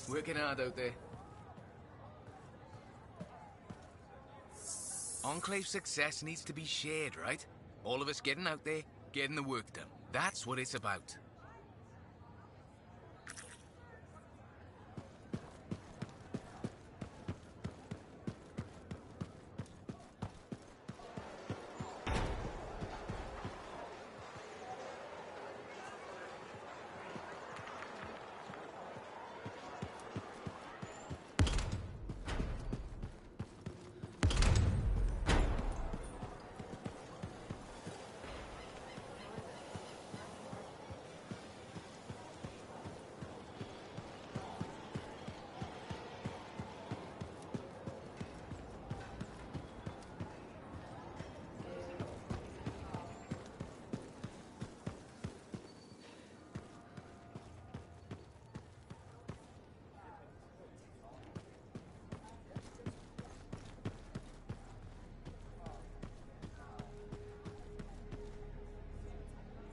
Working hard out there. Enclave success needs to be shared, right? All of us getting out there, getting the work done. That's what it's about.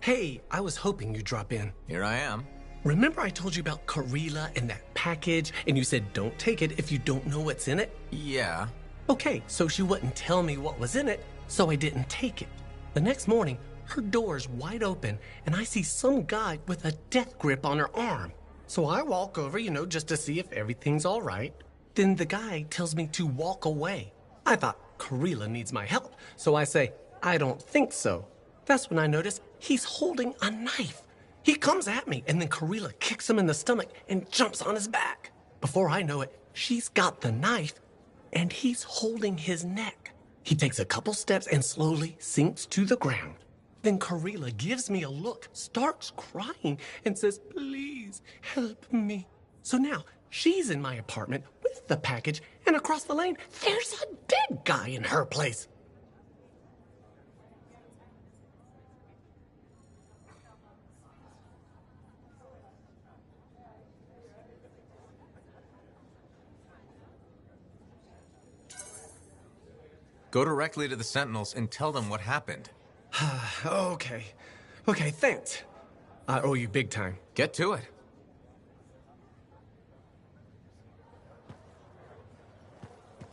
Hey, I was hoping you'd drop in. Here I am. Remember I told you about Karila and that package, and you said don't take it if you don't know what's in it? Yeah. Okay, so she wouldn't tell me what was in it, so I didn't take it. The next morning, her door's wide open, and I see some guy with a death grip on her arm. So I walk over, just to see if everything's all right. Then the guy tells me to walk away. I thought Karila needs my help, so I say, I don't think so. That's when I notice he's holding a knife. He comes at me, and then Karila kicks him in the stomach and jumps on his back. Before I know it, she's got the knife, and he's holding his neck. He takes a couple steps and slowly sinks to the ground. Then Karila gives me a look, starts crying, and says, please help me. So now she's in my apartment with the package, and across the lane, there's a dead guy in her place. Go directly to the Sentinels and tell them what happened. Okay, thanks. I owe you big time. Get to it.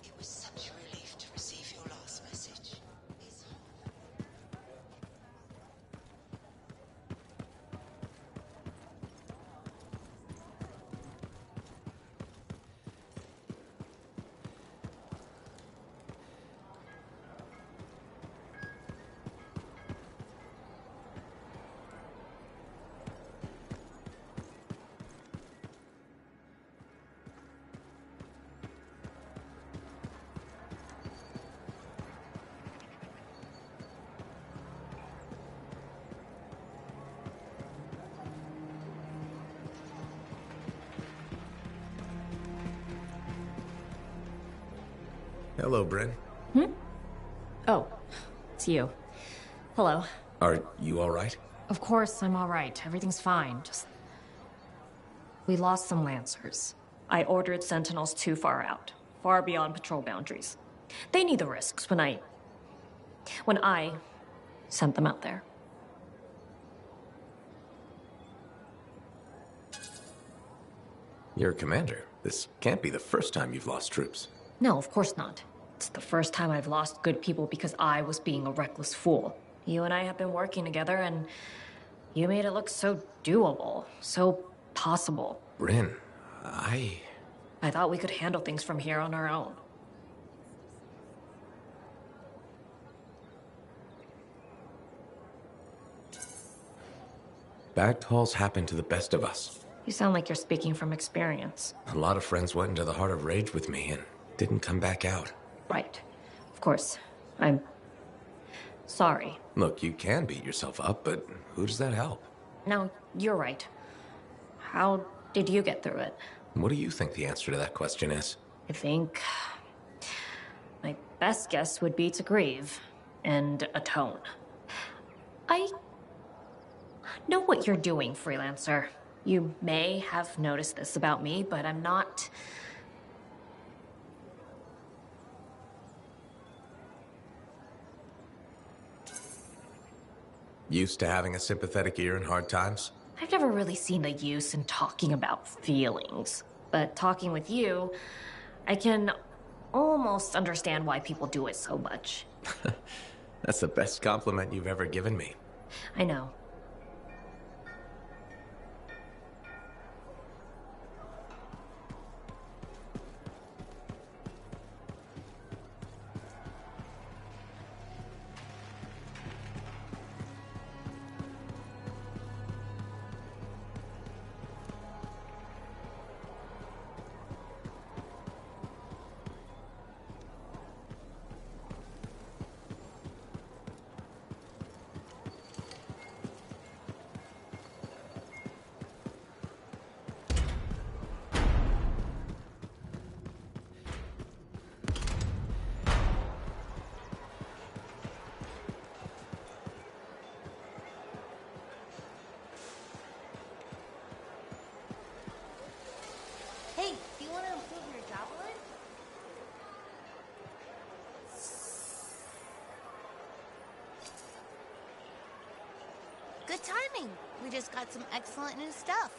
It was such a relief to receive your last message. Hello, Bryn. Oh, it's you. Hello. Are you all right? Of course I'm all right. Everything's fine. Just... we lost some Lancers. I ordered Sentinels too far out. Far beyond patrol boundaries. They need the risks when I sent them out there. You're a commander. This can't be the first time you've lost troops. No, of course not. It's the first time I've lost good people because I was being a reckless fool. You and I have been working together, and you made it look so doable, so possible. Bryn, I thought we could handle things from here on our own. Bad calls happen to the best of us. You sound like you're speaking from experience. A lot of friends went into the heart of rage with me and didn't come back out. Right. Of course. I'm sorry. Look, you can beat yourself up, but who does that help? No, you're right. How did you get through it? What do you think the answer to that question is? I think my best guess would be to grieve and atone. I know what you're doing, freelancer. You may have noticed this about me, but I'm not... Used to having a sympathetic ear in hard times? I've never really seen the use in talking about feelings. But talking with you, I can almost understand why people do it so much. That's the best compliment you've ever given me. I know. Hey, do you want to improve your javelin? Good timing. We just got some excellent new stuff.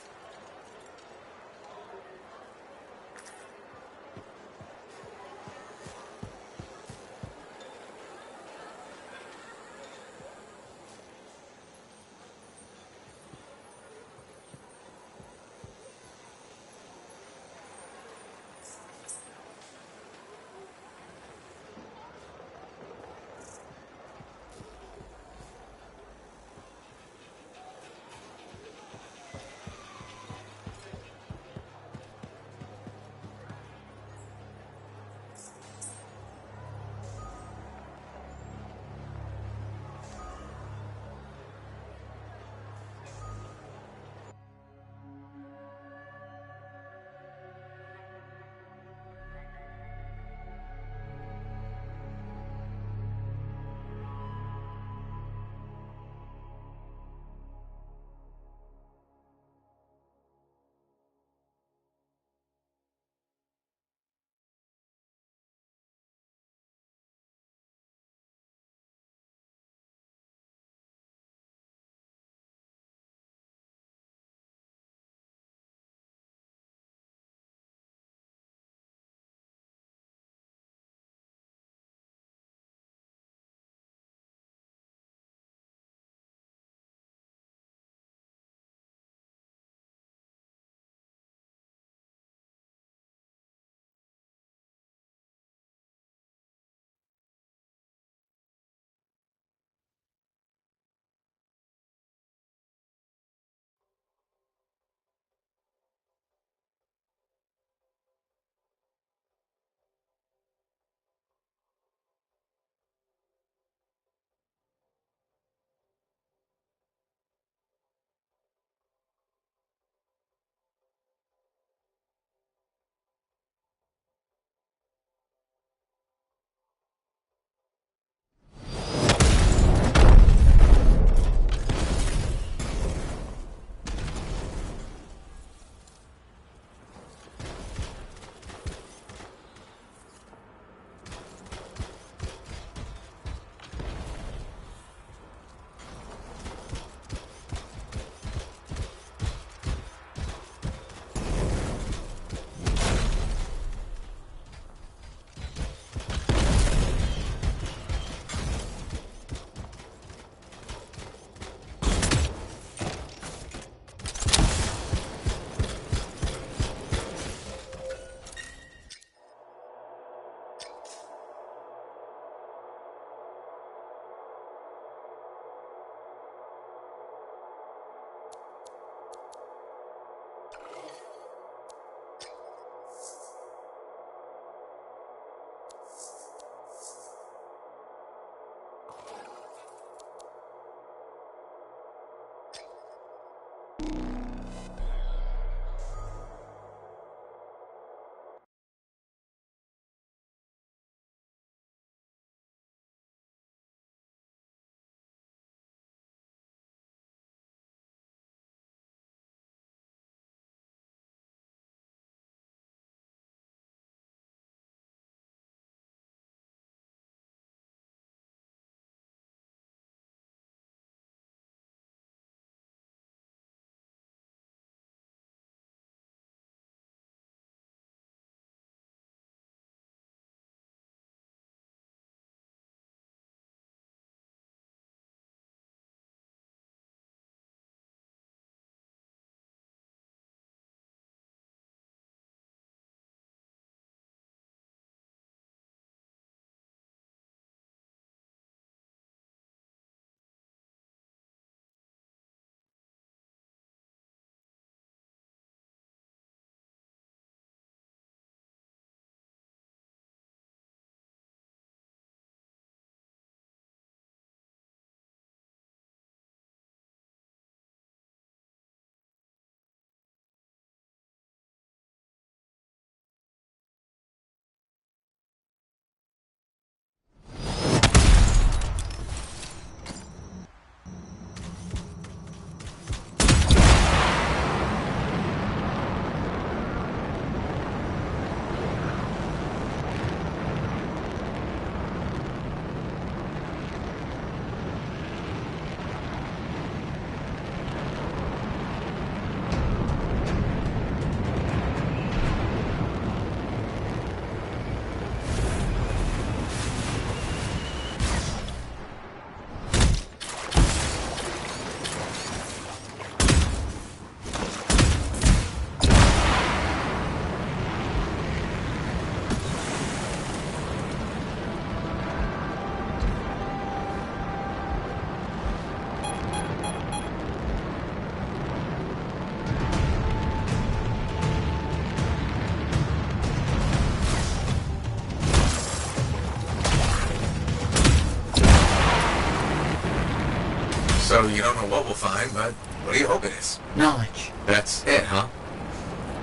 So you don't know what we'll find, but what do you hope it is? Knowledge. That's it, huh?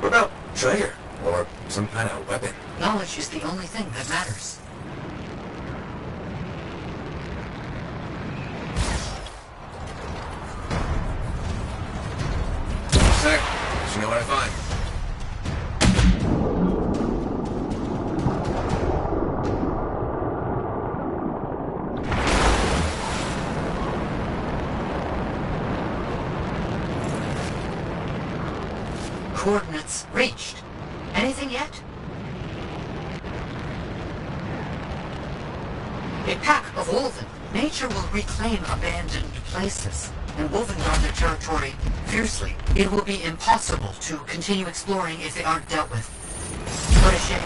What about treasure? Or some kind of weapon? Knowledge is the only thing that matters. Sec, did you know what I find? Coordinates reached. Anything yet? A pack of Wolven. Nature will reclaim abandoned places, and Wolven guard their territory fiercely. It will be impossible to continue exploring if they aren't dealt with. What a shame.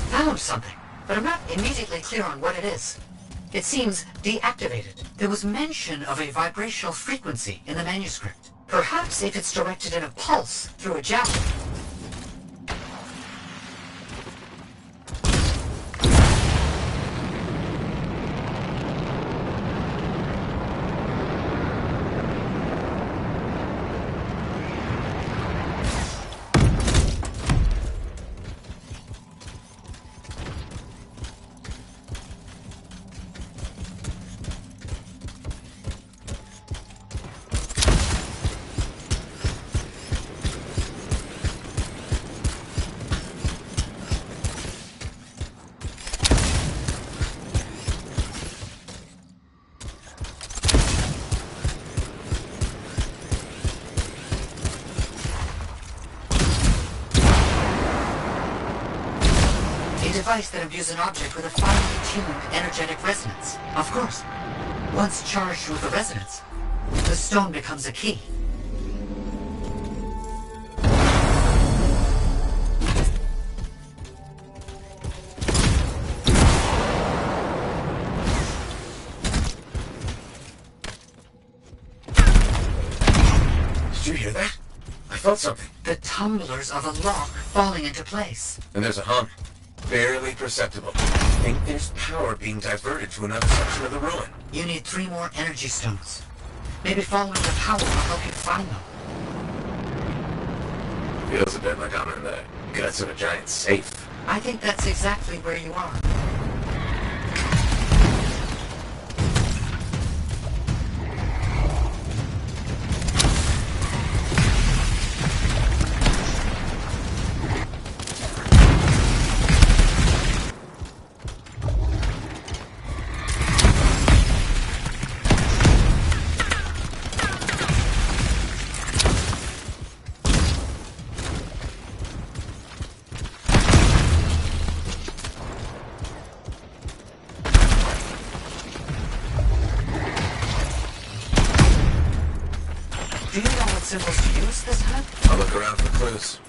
Found something, but I'm not immediately clear on what it is. It seems deactivated. There was mention of a vibrational frequency in the manuscript. Perhaps if it's directed in a pulse through a javelin. Device that imbues an object with a finely tuned energetic resonance. Of course. Once charged with the resonance, the stone becomes a key. Did you hear that? I felt something. The tumblers of a lock falling into place. And there's a hum. Barely perceptible. I think there's power being diverted to another section of the ruin. You need 3 more energy stones. Maybe following the power will help you find them. Feels a bit like I'm in the guts of a giant safe. I think that's exactly where you are. Do you know what symbols to use this time? I'll look around for clues.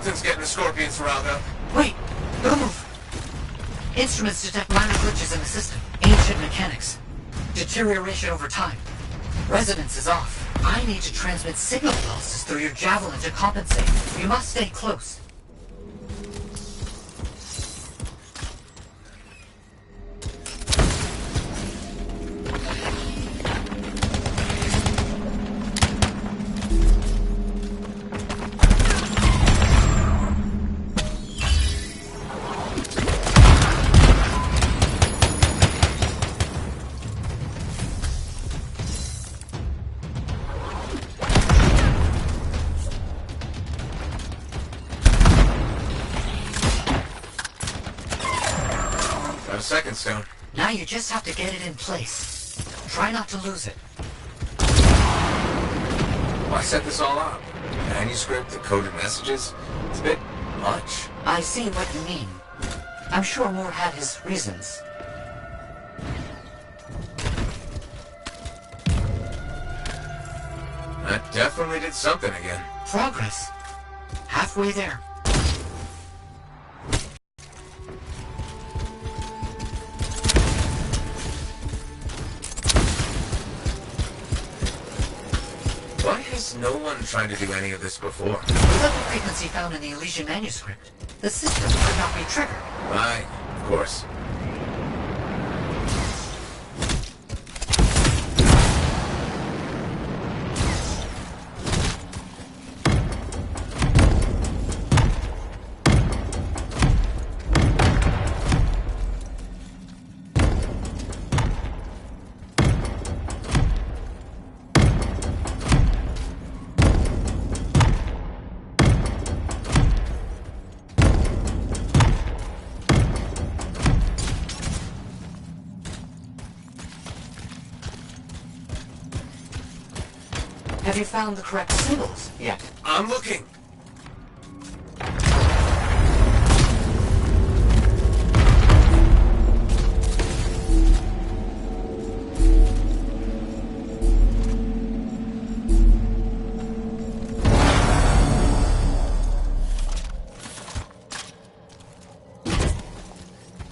Something's getting the scorpions riled up. Wait! Don't move! Instruments detect minor glitches in the system. Ancient mechanics. Deterioration over time. Resonance is off. I need to transmit signal pulses through your javelin to compensate. You must stay close. Second stone. Now you just have to get it in place. Try not to lose it. Why set this all up? Manuscript, the coded messages? It's a bit much. I see what you mean. I'm sure Moore had his reasons. That definitely did something again. Progress. Halfway there. Why has no one tried to do any of this before? Without the frequency found in the Elysian manuscript, the system could not be triggered. Right, of course. Have you found the correct symbols yet? I'm looking.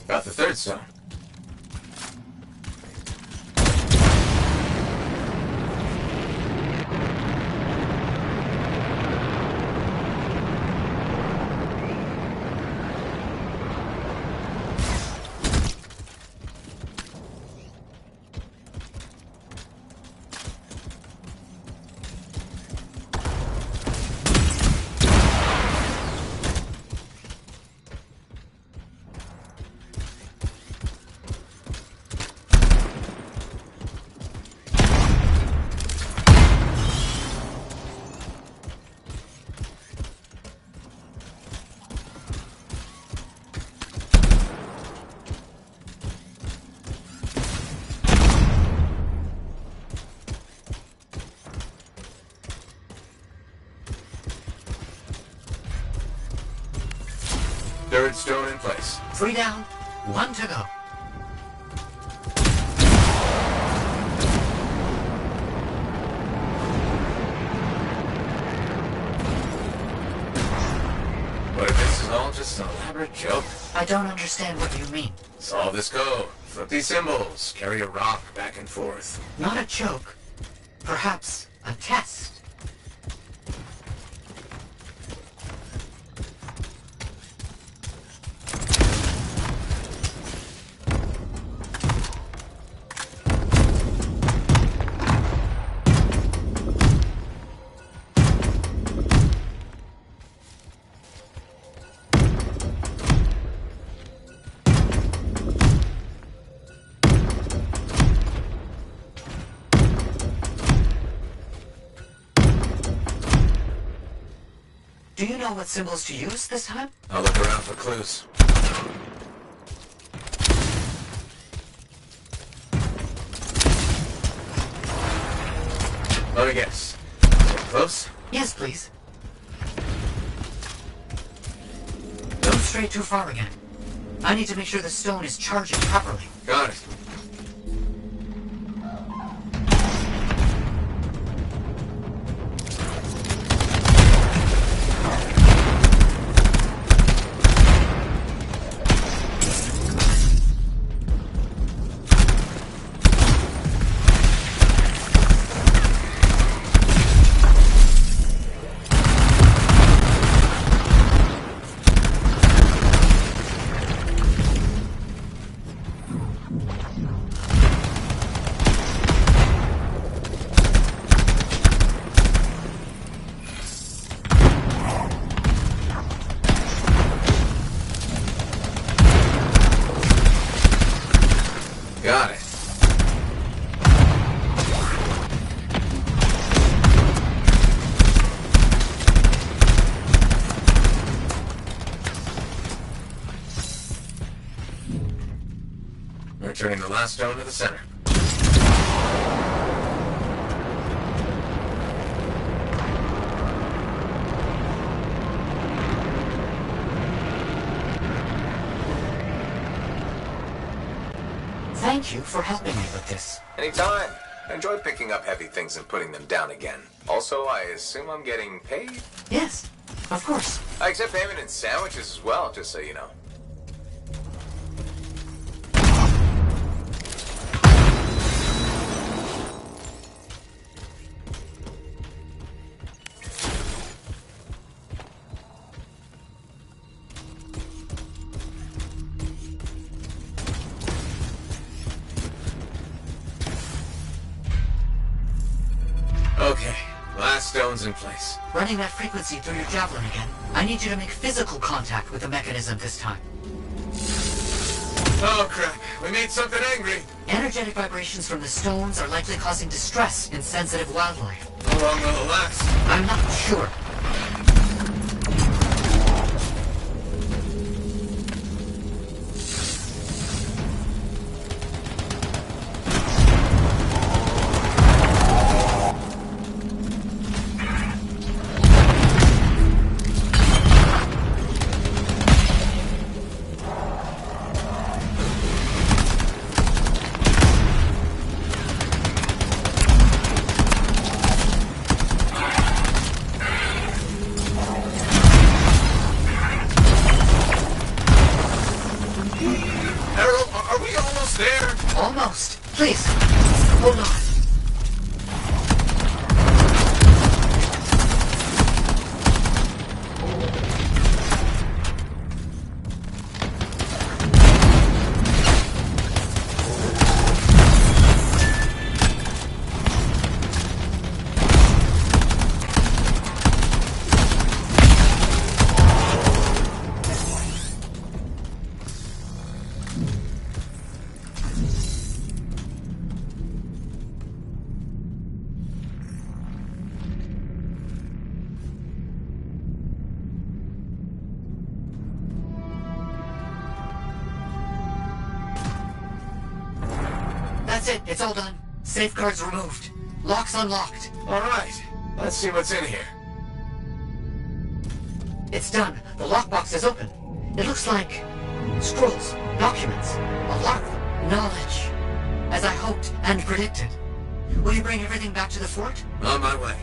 Got the third stone. Third stone in place. 3 down, 1 to go. What if this is all just an elaborate joke? I don't understand what you mean. Solve this code. Flip these symbols. Carry a rock back and forth. Not a joke. Perhaps a test. Do you know what symbols to use this time? I'll look around for clues. Let me guess. Get close? Yes, please. Don't stray too far again. I need to make sure the stone is charging properly. Got it. returning the last stone to the center. Thank you for helping me with this. Anytime. I enjoy picking up heavy things and putting them down again. Also, I assume I'm getting paid? Yes, of course. I accept payment in sandwiches as well, just so you know. Okay, last stone's in place. Running that frequency through your javelin again. I need you to make physical contact with the mechanism this time. Oh crap, we made something angry. Energetic vibrations from the stones are likely causing distress in sensitive wildlife. How long will it last? I'm not sure. Are we almost there? Almost. Please, hold on. That's it. It's all done. Safeguards removed. Locks unlocked. All right, let's see what's in here. It's done. The lockbox is open. It looks like scrolls, documents, a lot of knowledge, as I hoped and predicted. Will you bring everything back to the fort? On my way.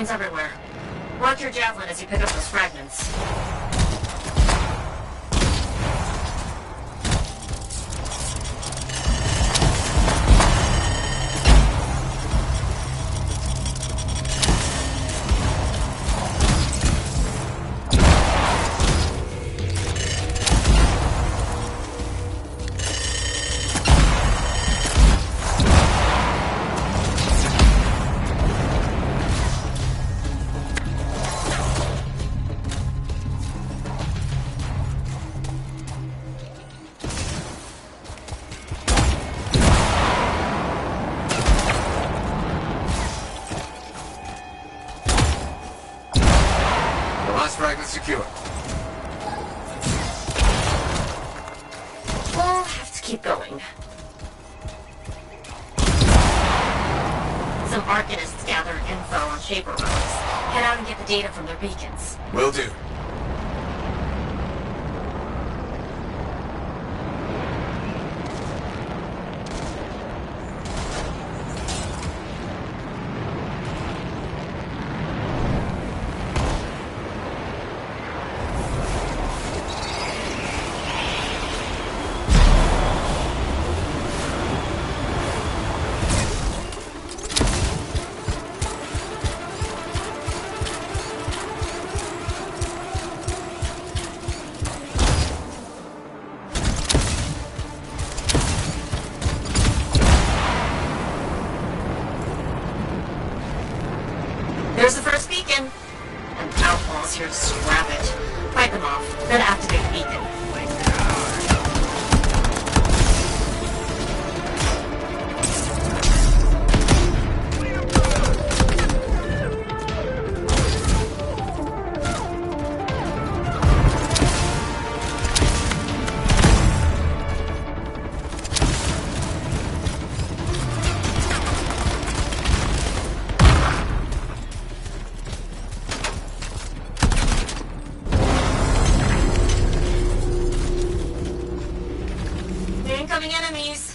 Signs everywhere. Watch your javelin as you pick up those fragments. Fragment secure. We'll have to keep going. Some arcanists gather info on Shaper relics. Head out and get the data from their beacons. Will do. There's the first beacon. And outlaws here to scrap it. Fight them off, then activate the beacon. Incoming enemies!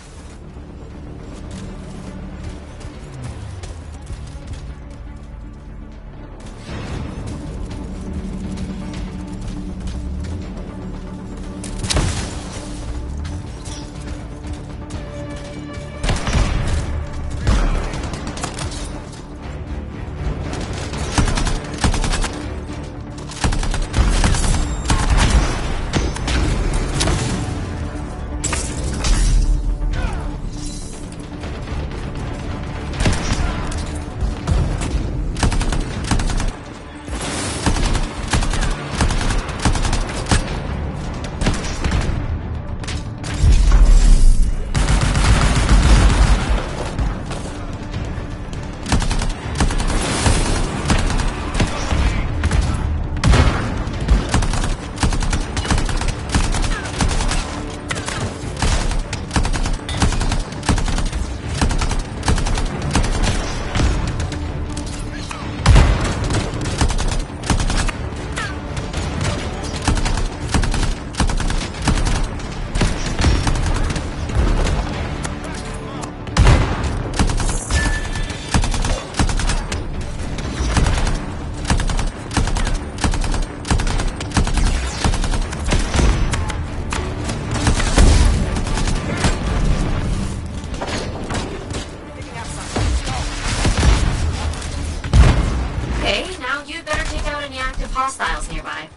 Hostiles nearby.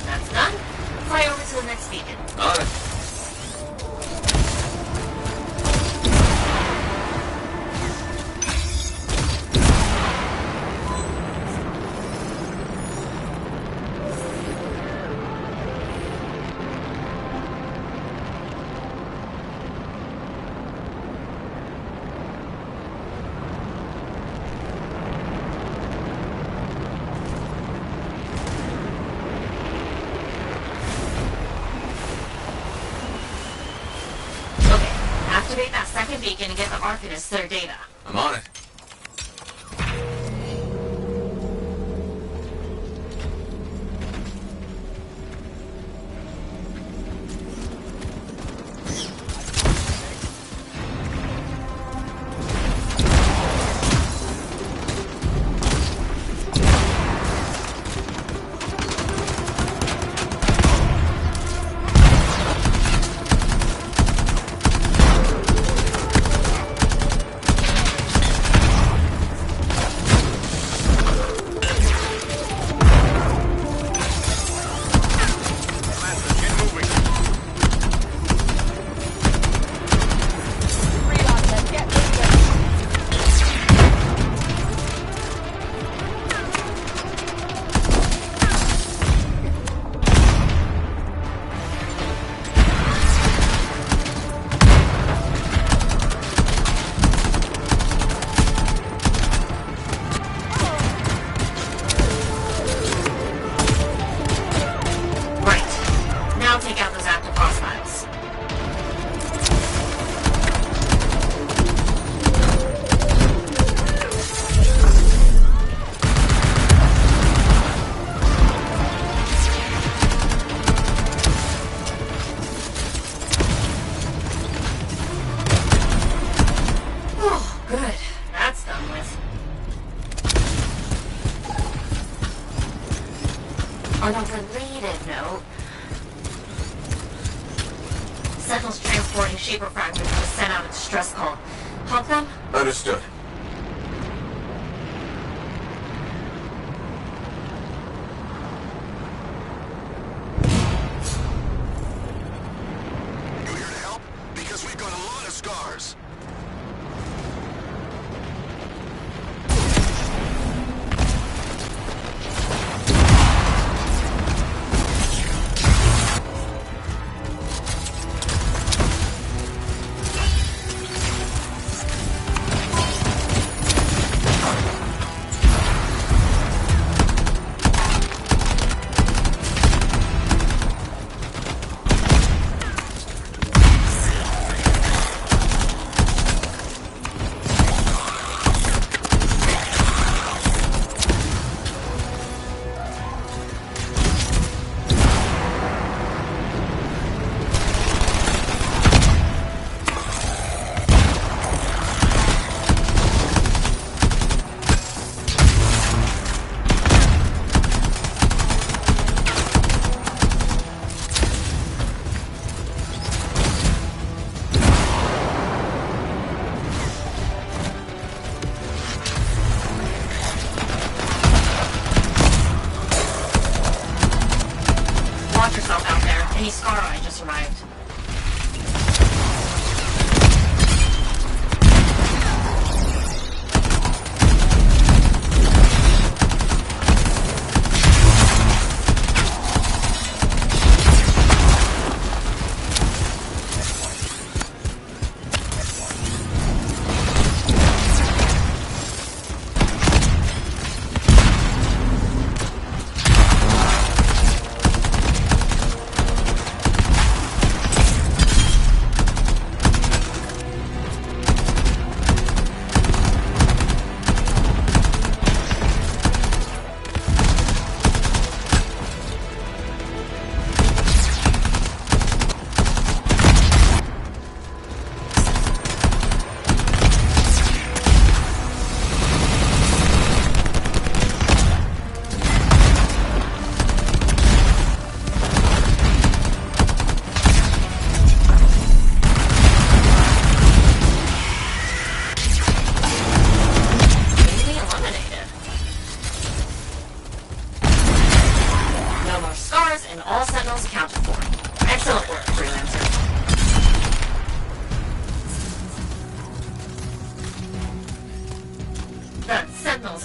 That's done. Fly over to the next beacon. On it. Activate that second beacon and get the Arcanists their data. I'm on it. On a related note, Sentinels transporting Shaper fragments was sent out a distress call. Help them? Understood. You here to help? Because we've got a lot of scars. Any scar I just arrived.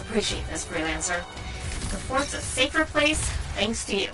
Appreciate this, freelancer. The fort's a safer place thanks to you.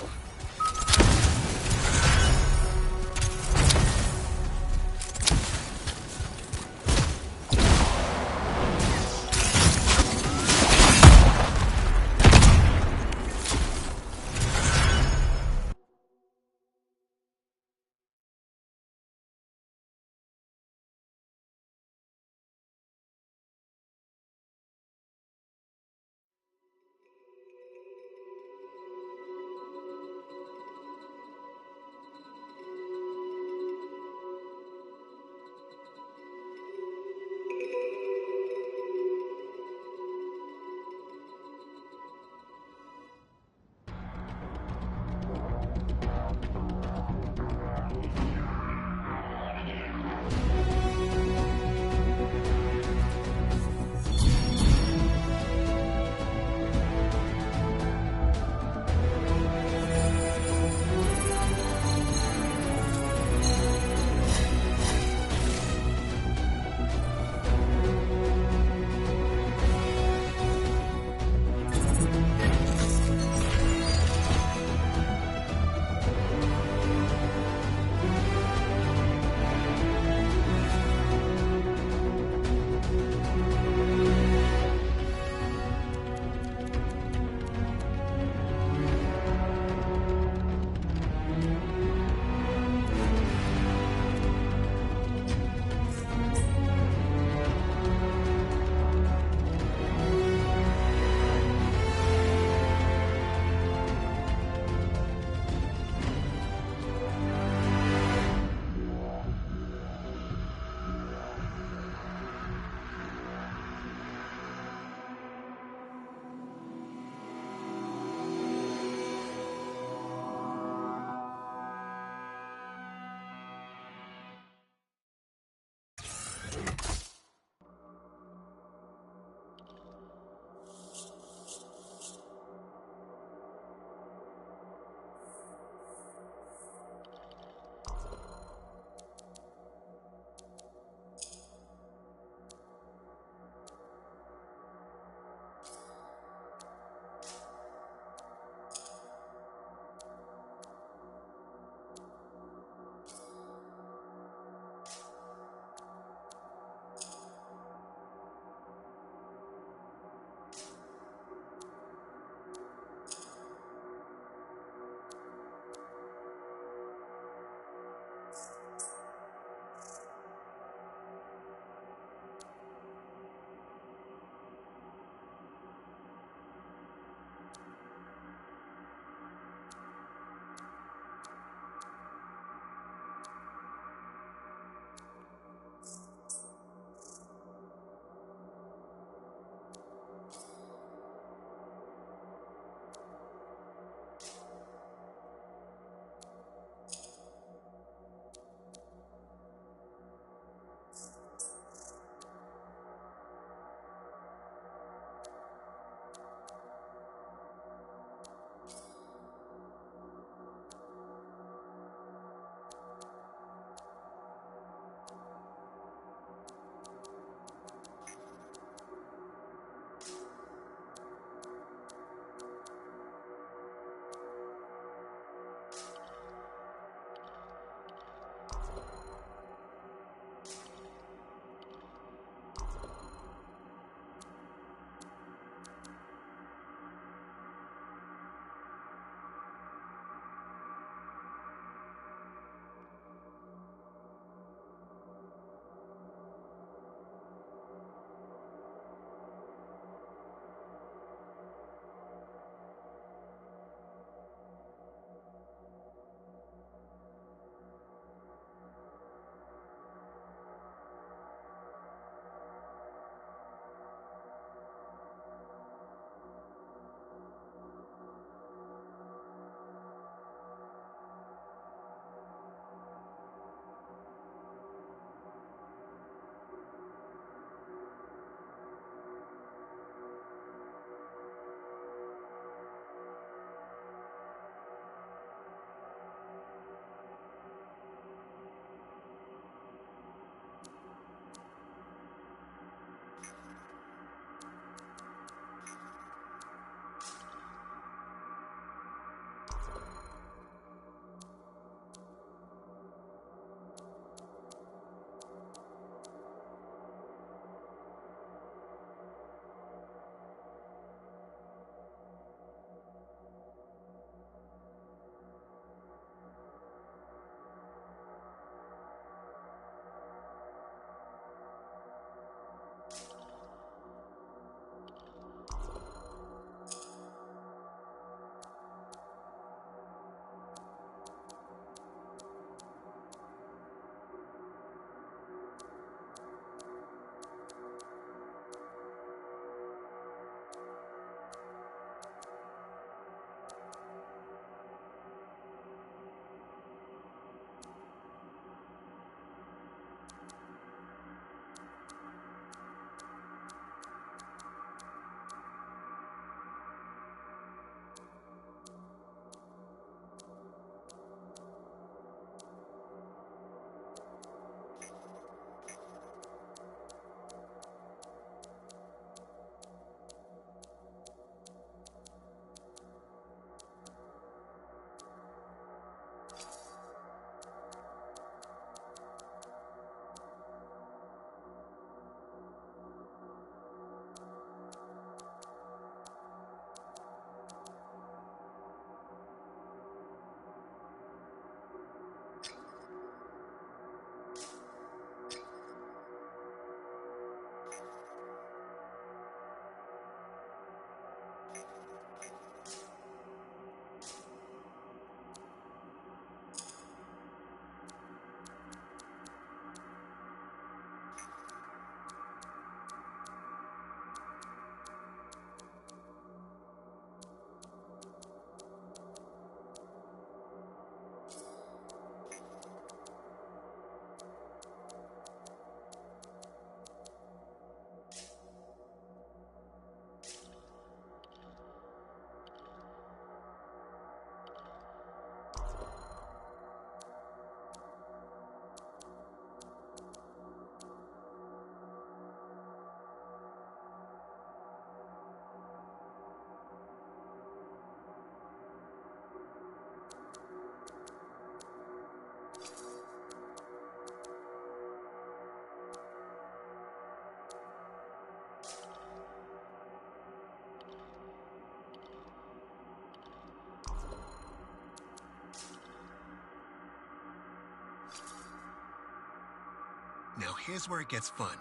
Now here's where it gets fun.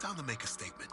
Time to make a statement.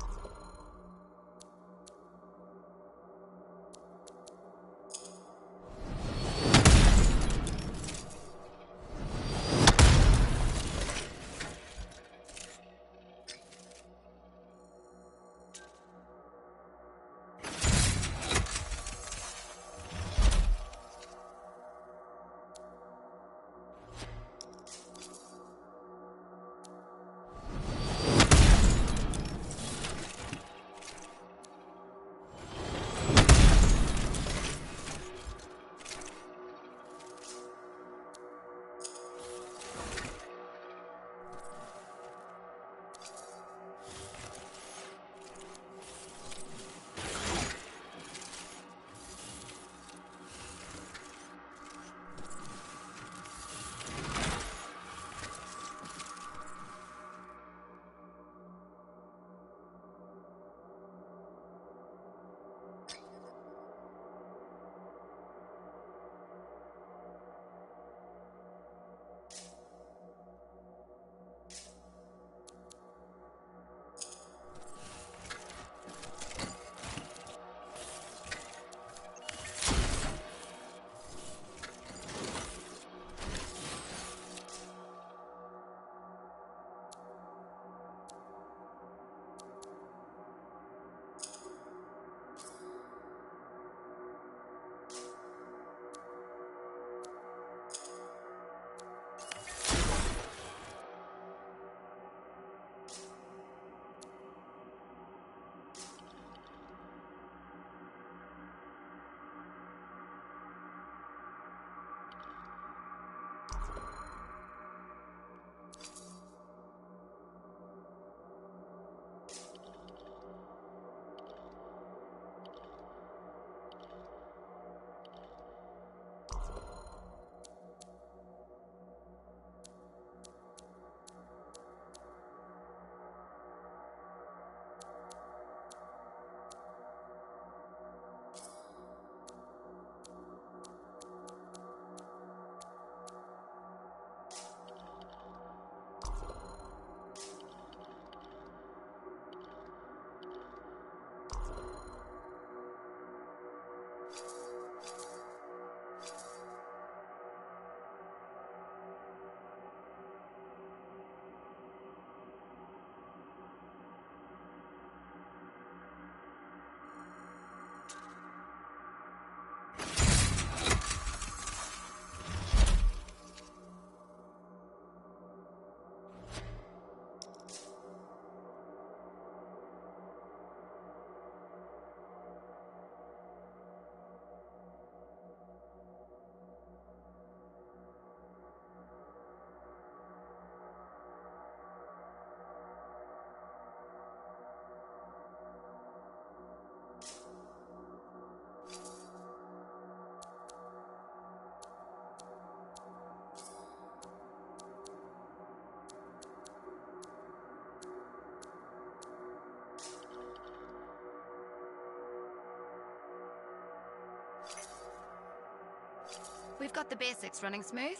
We've got the basics running smooth.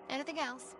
Anything else?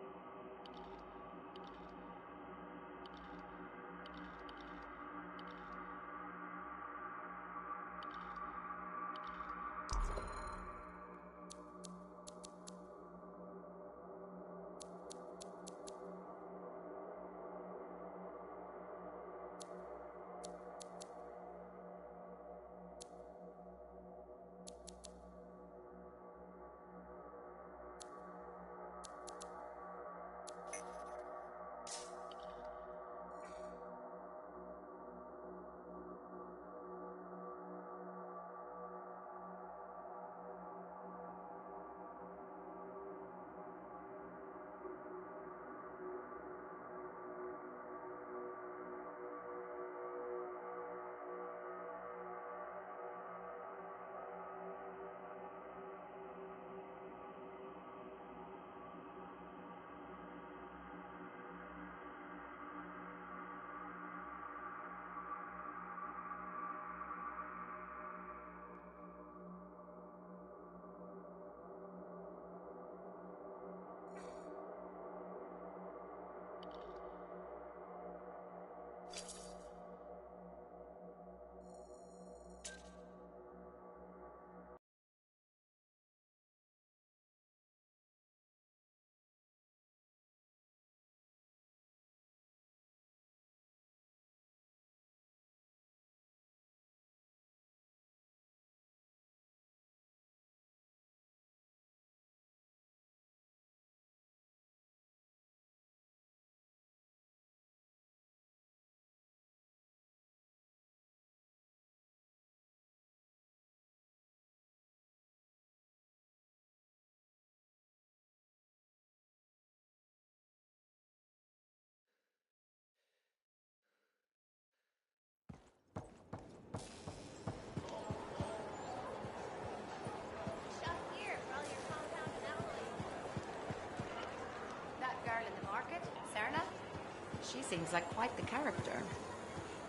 seems like quite the character.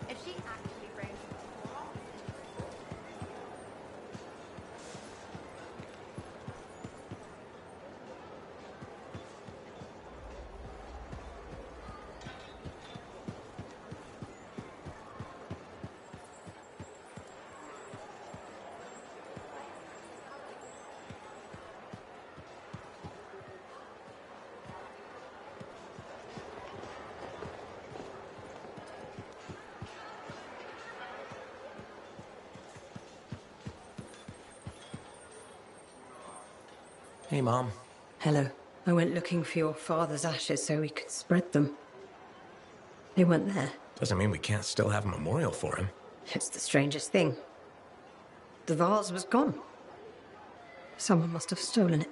If she actually brings... Hey, Mom. Hello. I went looking for your father's ashes so we could spread them. They weren't there. Doesn't mean we can't still have a memorial for him. It's the strangest thing. The vase was gone. Someone must have stolen it.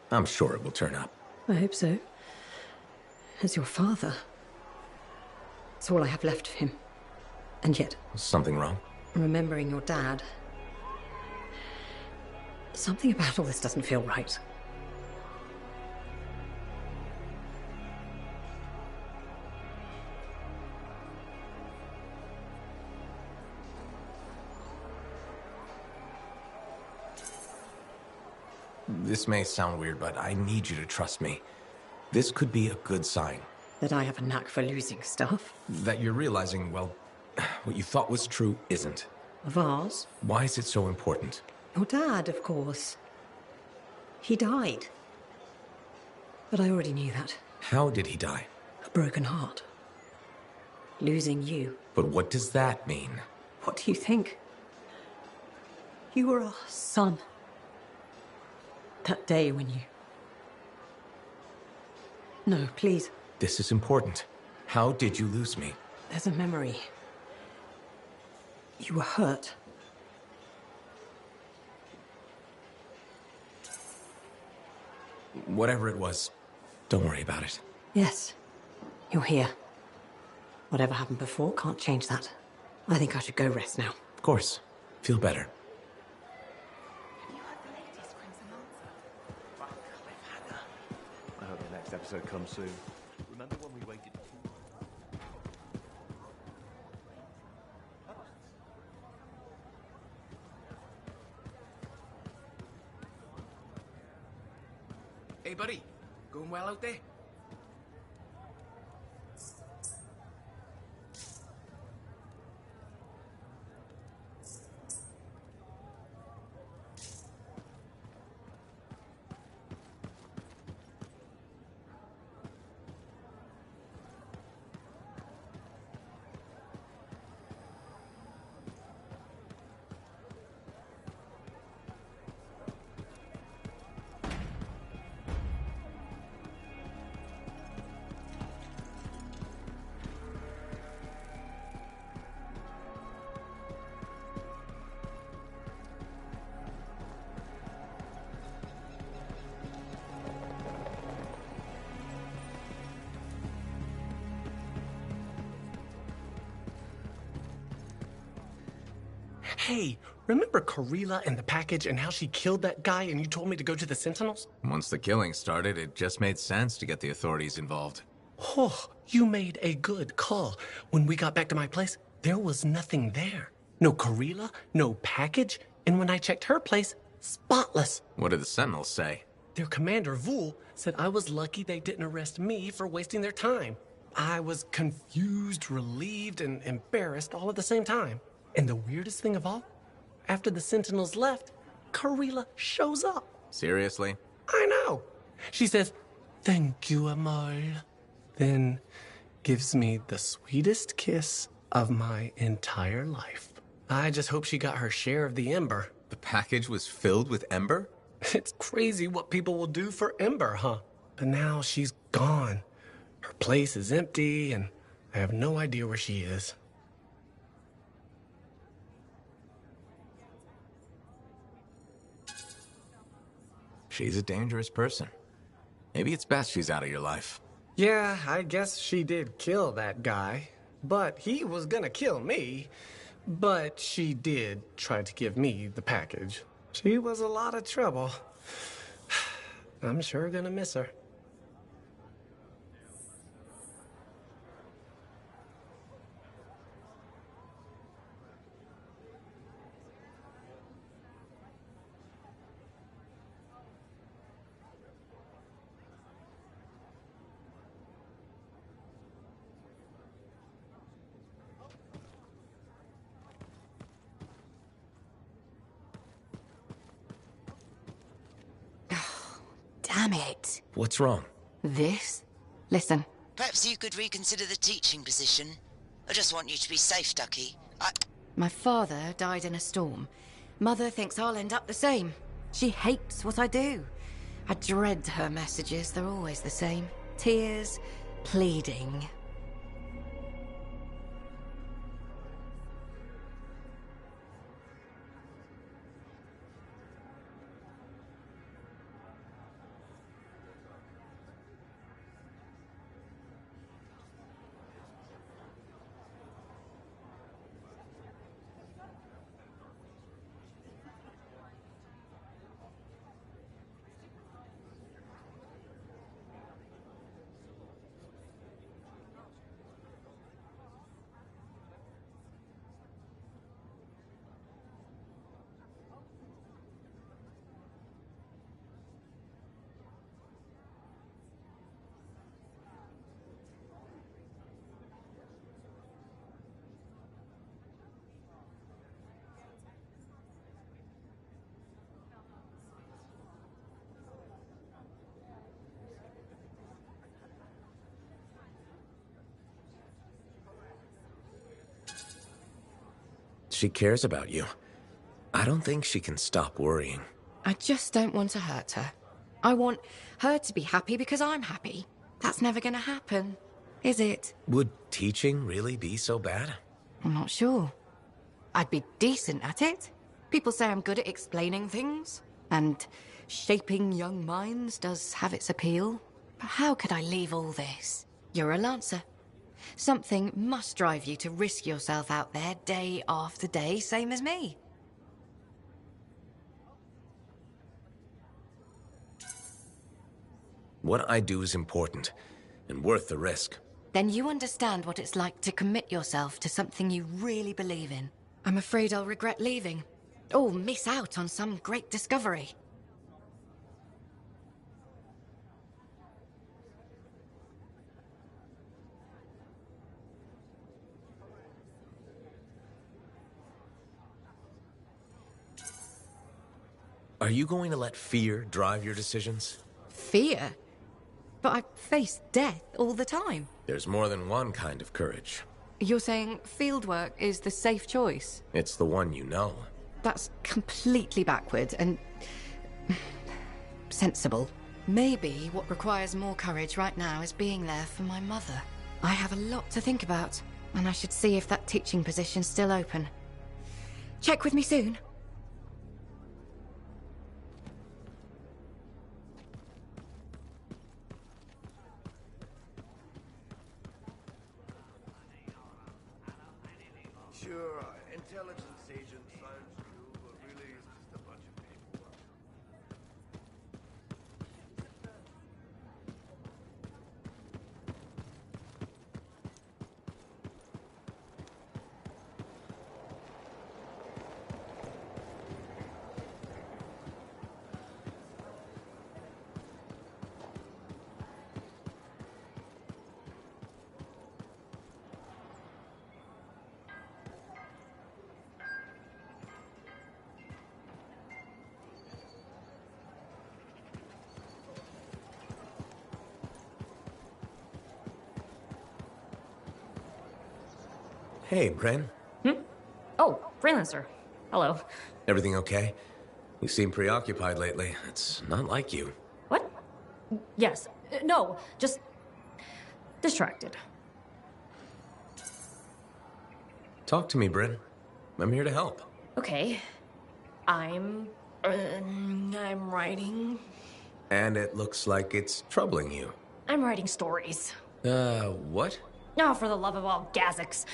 I'm sure it will turn up. I hope so. As your father. It's all I have left of him. And yet... Something wrong? Remembering your dad... Something about all this doesn't feel right. This may sound weird, but I need you to trust me. This could be a good sign. That I have a knack for losing stuff? That you're realizing, well, what you thought was true isn't. A vase? Why is it so important? Your dad, of course. He died. But I already knew that. How did he die? A broken heart. Losing you. But what does that mean? What do you think? You were our son. That day when you... No, please. This is important. How did you lose me? There's a memory. You were hurt. Whatever it was, don't worry about it. Yes. You're here. Whatever happened before can't change that. I think I should go rest now. Of course. Feel better. I hope the next episode comes soon. Remember when we waited... Hey, buddy. Going well out there? Hey, remember Karila and the package and how she killed that guy and you told me to go to the Sentinels? Once the killing started, it just made sense to get the authorities involved. Oh, you made a good call. When we got back to my place, there was nothing there. No Karila, no package, and when I checked her place, spotless. What did the Sentinels say? Their commander, Vul, said I was lucky they didn't arrest me for wasting their time. I was confused, relieved, and embarrassed all at the same time. And the weirdest thing of all, after the Sentinels left, Karila shows up. Seriously? I know. She says, "Thank you, Amol." Then gives me the sweetest kiss of my entire life. I just hope she got her share of the Ember. The package was filled with Ember? It's crazy what people will do for Ember, huh? But now she's gone. Her place is empty, and I have no idea where she is. She's a dangerous person. Maybe it's best she's out of your life. Yeah, I guess she did kill that guy. But he was gonna kill me. But she did try to give me the package. She was a lot of trouble. I'm sure gonna miss her. Damn it. What's wrong? This? Listen. Perhaps you could reconsider the teaching position. I just want you to be safe, Ducky. My father died in a storm. Mother thinks I'll end up the same. She hates what I do. I dread her messages. They're always the same. Tears, pleading. She cares about you. I don't think she can stop worrying. I just don't want to hurt her. I want her to be happy because I'm happy. That's never gonna happen, is it? Would teaching really be so bad? I'm not sure. I'd be decent at it. People say I'm good at explaining things, and shaping young minds does have its appeal. But how could I leave all this? You're a Lancer. Something must drive you to risk yourself out there day after day, same as me. What I do is important, and worth the risk. Then you understand what it's like to commit yourself to something you really believe in. I'm afraid I'll regret leaving, or miss out on some great discovery. Are you going to let fear drive your decisions? Fear? But I face death all the time. There's more than one kind of courage. You're saying fieldwork is the safe choice? It's the one you know. That's completely backward and sensible. Maybe what requires more courage right now is being there for my mother. I have a lot to think about, and I should see if that teaching position's still open. Check with me soon. Sure, intelligence agent sounds cool, but really it's just a bunch of paperwork. Hey, Bren. Oh, freelancer. Hello. Everything okay? You seem preoccupied lately. It's not like you. What? Yes. No, just distracted. Talk to me, Bren. I'm here to help. Okay. I'm writing. And it looks like it's troubling you. I'm writing stories. What? Oh, for the love of all Gazics.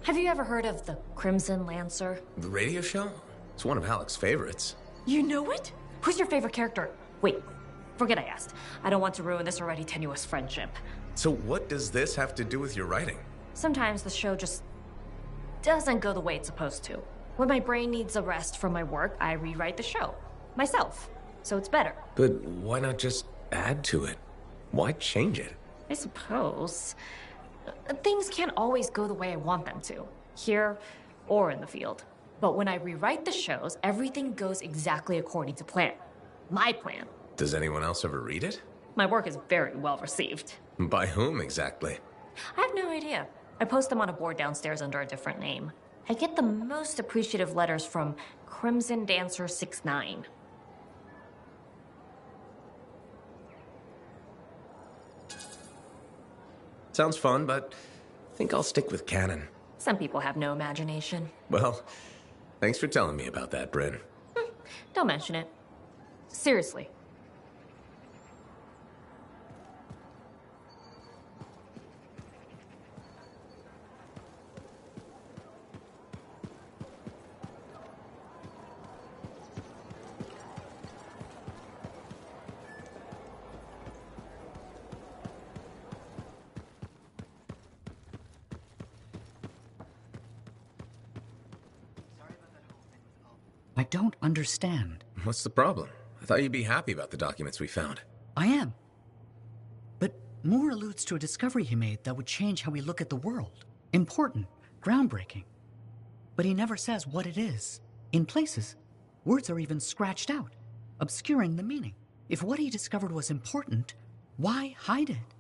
Have you ever heard of the Crimson Lancer? The radio show? It's one of Alec's favorites. You know it? Who's your favorite character? Wait, forget I asked. I don't want to ruin this already tenuous friendship. So what does this have to do with your writing? Sometimes the show just doesn't go the way it's supposed to. When my brain needs a rest from my work, I rewrite the show. Myself. So it's better. But why not just add to it? Why change it? I suppose. Things can't always go the way I want them to, here or in the field. But when I rewrite the shows, everything goes exactly according to plan. My plan. Does anyone else ever read it? My work is very well received. By whom exactly? I have no idea. I post them on a board downstairs under a different name. I get the most appreciative letters from Crimson Dancer 69. Sounds fun, but I think I'll stick with canon. Some people have no imagination. Well, thanks for telling me about that, Bryn. Don't mention it. Seriously. I don't understand. What's the problem? I thought you'd be happy about the documents we found. I am. But Moore alludes to a discovery he made that would change how we look at the world. Important, groundbreaking. But he never says what it is. In places, words are even scratched out, obscuring the meaning. If what he discovered was important, why hide it?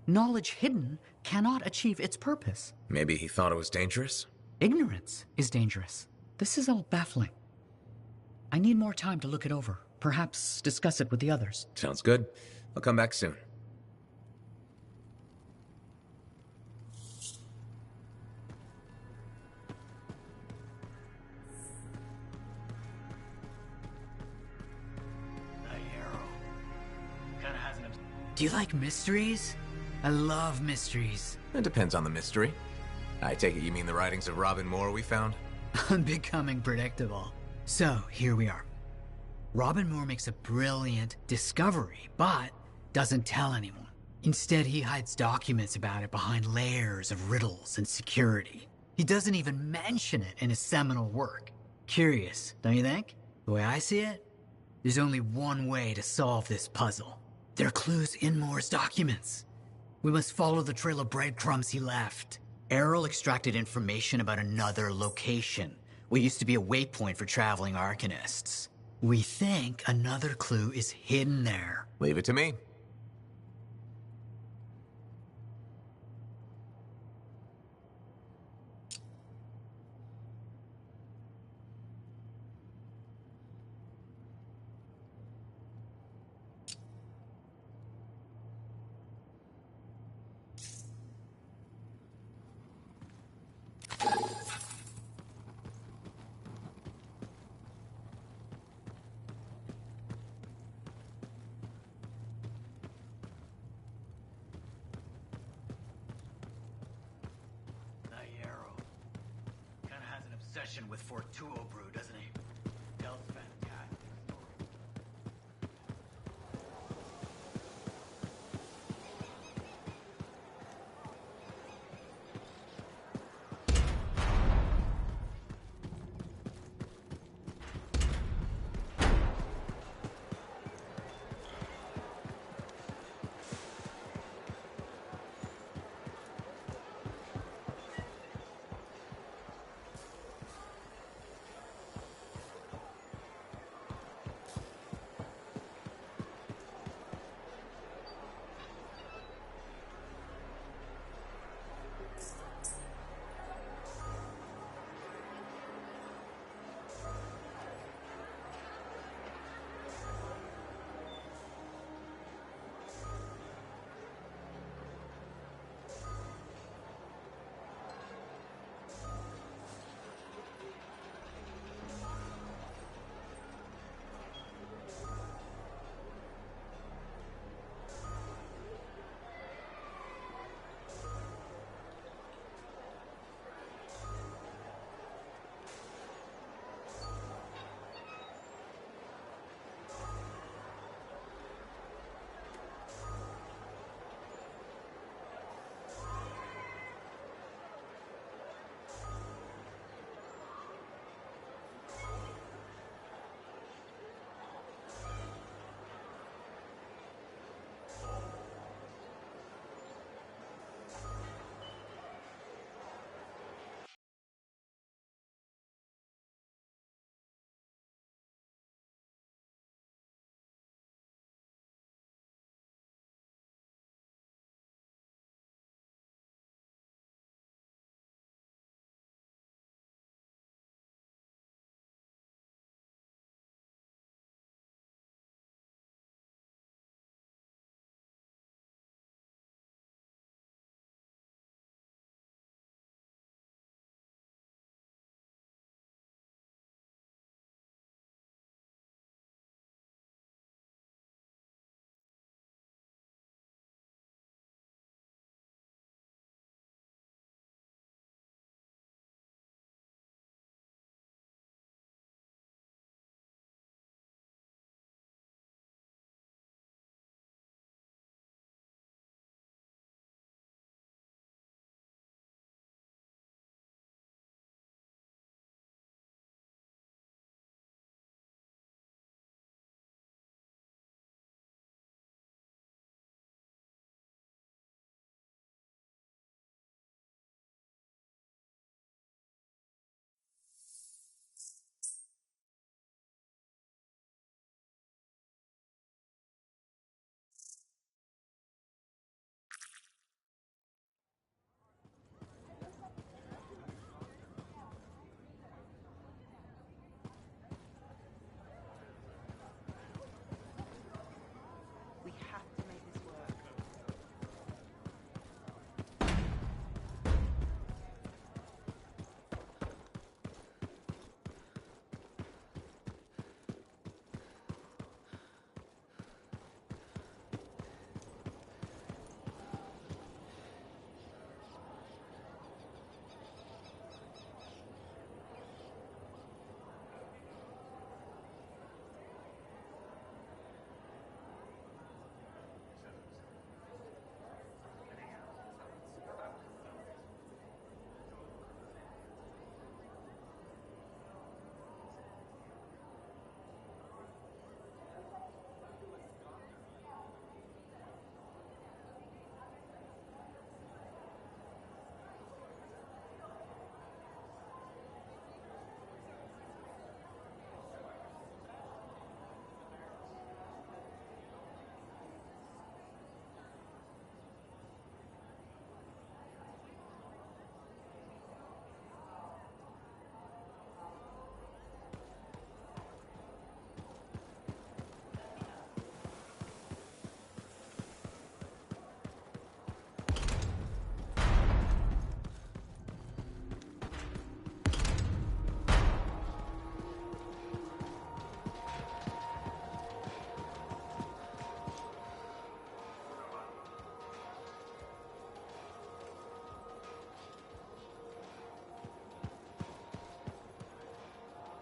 Knowledge hidden cannot achieve its purpose. Maybe he thought it was dangerous? Ignorance is dangerous. This is all baffling. I need more time to look it over. Perhaps discuss it with the others. Sounds good. I'll come back soon. Do you like mysteries? I love mysteries. It depends on the mystery. I take it you mean the writings of Robin Moore we found? Becoming predictable. So, here we are. Robin Moore makes a brilliant discovery, but doesn't tell anyone. Instead, he hides documents about it behind layers of riddles and security. He doesn't even mention it in his seminal work. Curious, don't you think? The way I see it, there's only one way to solve this puzzle. There are clues in Moore's documents. We must follow the trail of breadcrumbs he left. Errol extracted information about another location. What used to be a waypoint for traveling arcanists. We think another clue is hidden there. Leave it to me. With Fortuo brew, doesn't he? Tells fantastic stories.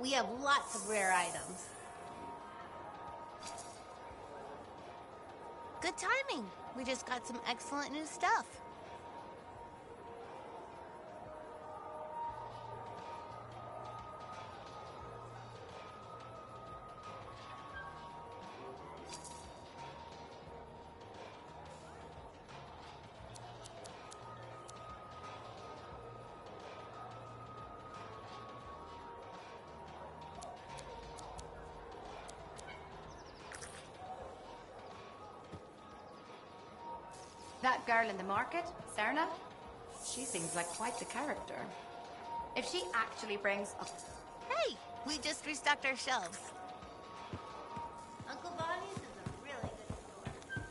We have lots of rare items. Good timing. We just got some excellent new stuff. That girl in the market, Serna, she seems like quite the character. If she actually brings a... Hey, we just restocked our shelves. Uncle Bonnie's is a really good store.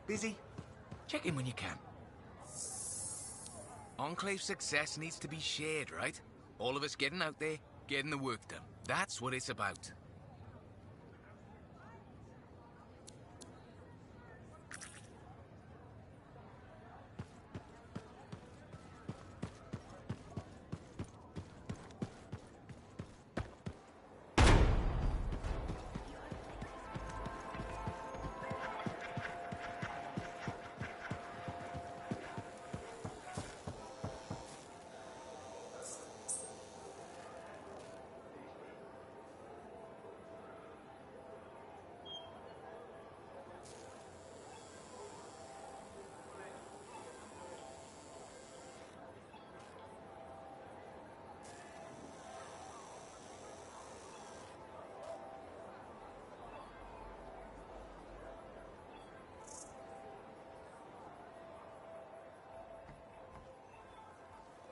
Busy? Check in when you can. Enclave success needs to be shared, right? All of us getting out there, getting the work done. That's what it's about.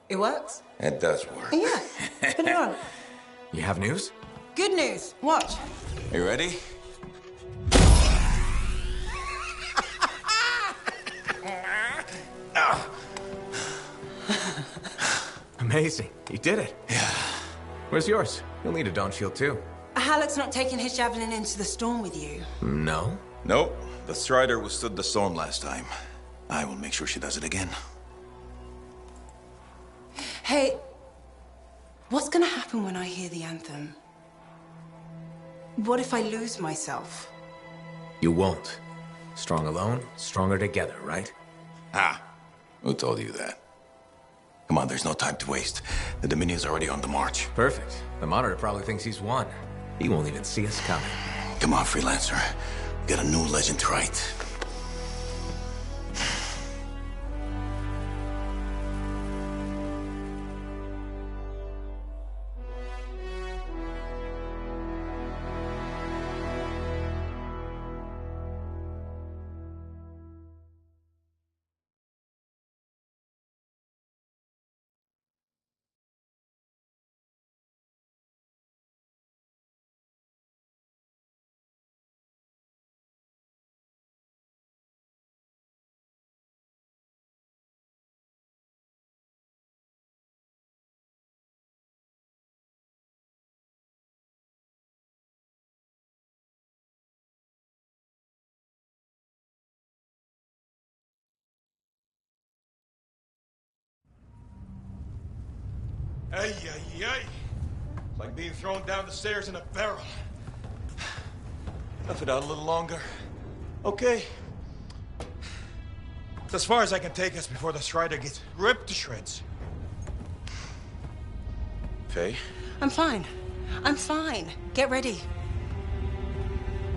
It works? It does work. Yeah, put it on. You have news? Good news. Watch. You ready? Amazing. You did it. Yeah. Where's yours? You'll need a dawn shield too. Halleck's not taking his javelin into the storm with you. No? Nope. The Strider withstood the storm last time. I will make sure she does it again. Hey, what's gonna happen when I hear the anthem? What if I lose myself? You won't. Strong alone, stronger together, right? Ah, who told you that? Come on, there's no time to waste. The Dominion's already on the march. Perfect. The Monitor probably thinks he's won. He won't even see us coming. Come on, Freelancer. We got a new legend to write. Ay, ay, ay. It's like being thrown down the stairs in a barrel. Tough it out a little longer. Okay. It's as far as I can take us before the Strider gets ripped to shreds. Faye? I'm fine. I'm fine. Get ready.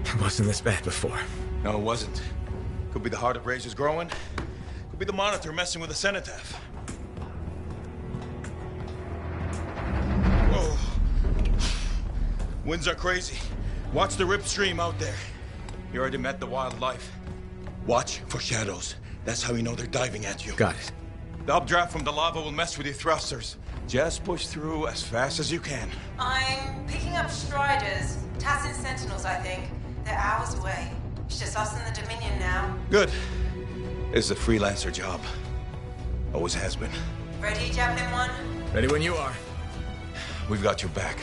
It wasn't this bad before. No, it wasn't. Could be the heart of razors growing. Could be the Monitor messing with the cenotaph. Whoa. Winds are crazy. Watch the rip stream out there. You already met the wildlife. Watch for shadows. That's how you know they're diving at you. Got it. The updraft from the lava will mess with your thrusters. Just push through as fast as you can. I'm picking up Striders. Tassin Sentinels, I think. They're hours away. It's just us and the Dominion now. Good. This is a freelancer job. Always has been. Ready, Javelin 1? Ready when you are. We've got your back.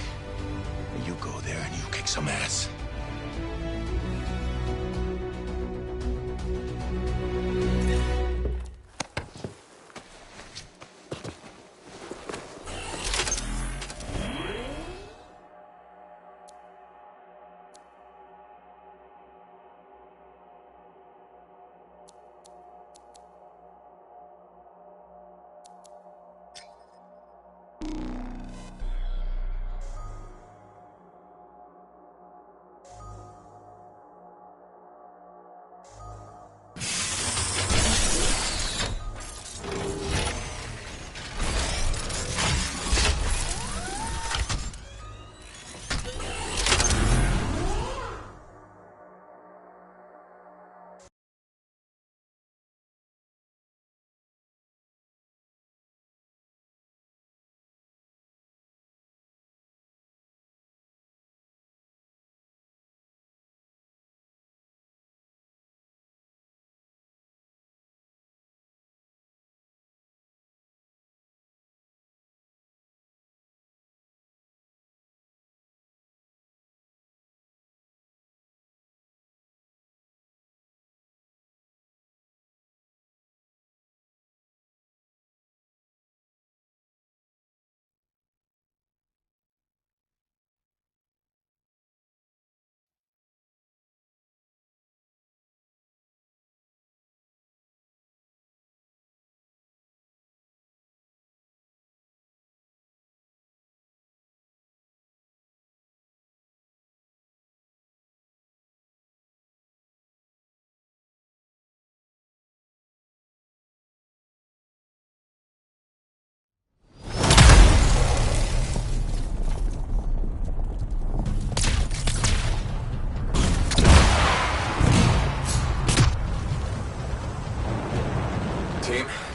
You go there and you kick some ass.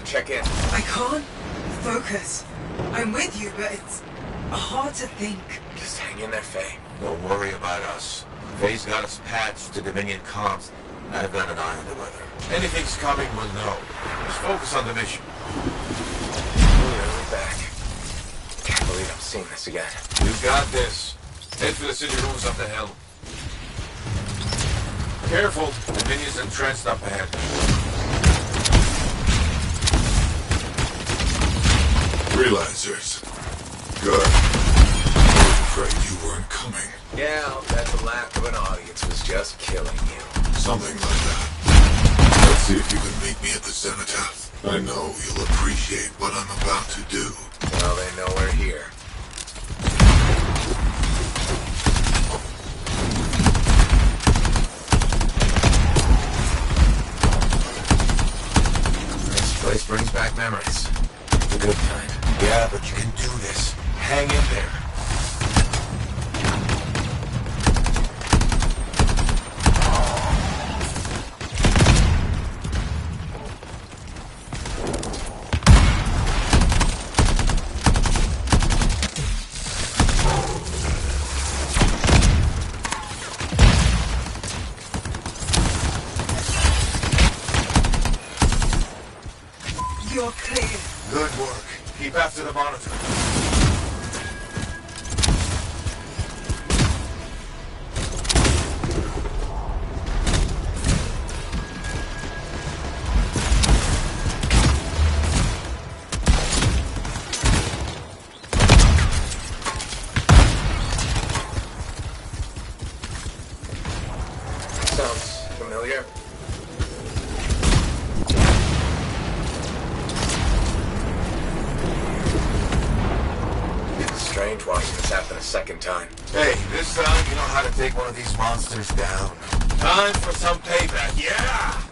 Check in. I can't focus. I'm with you, but it's hard to think. Just hang in there, Faye. Don't worry about us. Faye's got us patched to Dominion comms. I've got an eye on the weather. Anything's coming, we'll know. Just focus on the mission. We're back. Can't believe I'm seeing this again. You got this. Head for the city rooms up the hill. Careful, the minions entrenched up ahead. Freelancers. Good. I was afraid you weren't coming. Yeah, I'll bet the lack of an audience was just killing you. Something like that. Let's see if you can meet me at the cenotaph. I know you'll appreciate what I'm about to do. Well, they know we're here. This place brings back memories. The good kind. Yeah, but you can do this. Hang in there. You're clear. Good work. Keep after the monitor. Sounds familiar. Strange watching this happen a second time. Hey, this time you know how to take one of these monsters down. Time for some payback, yeah!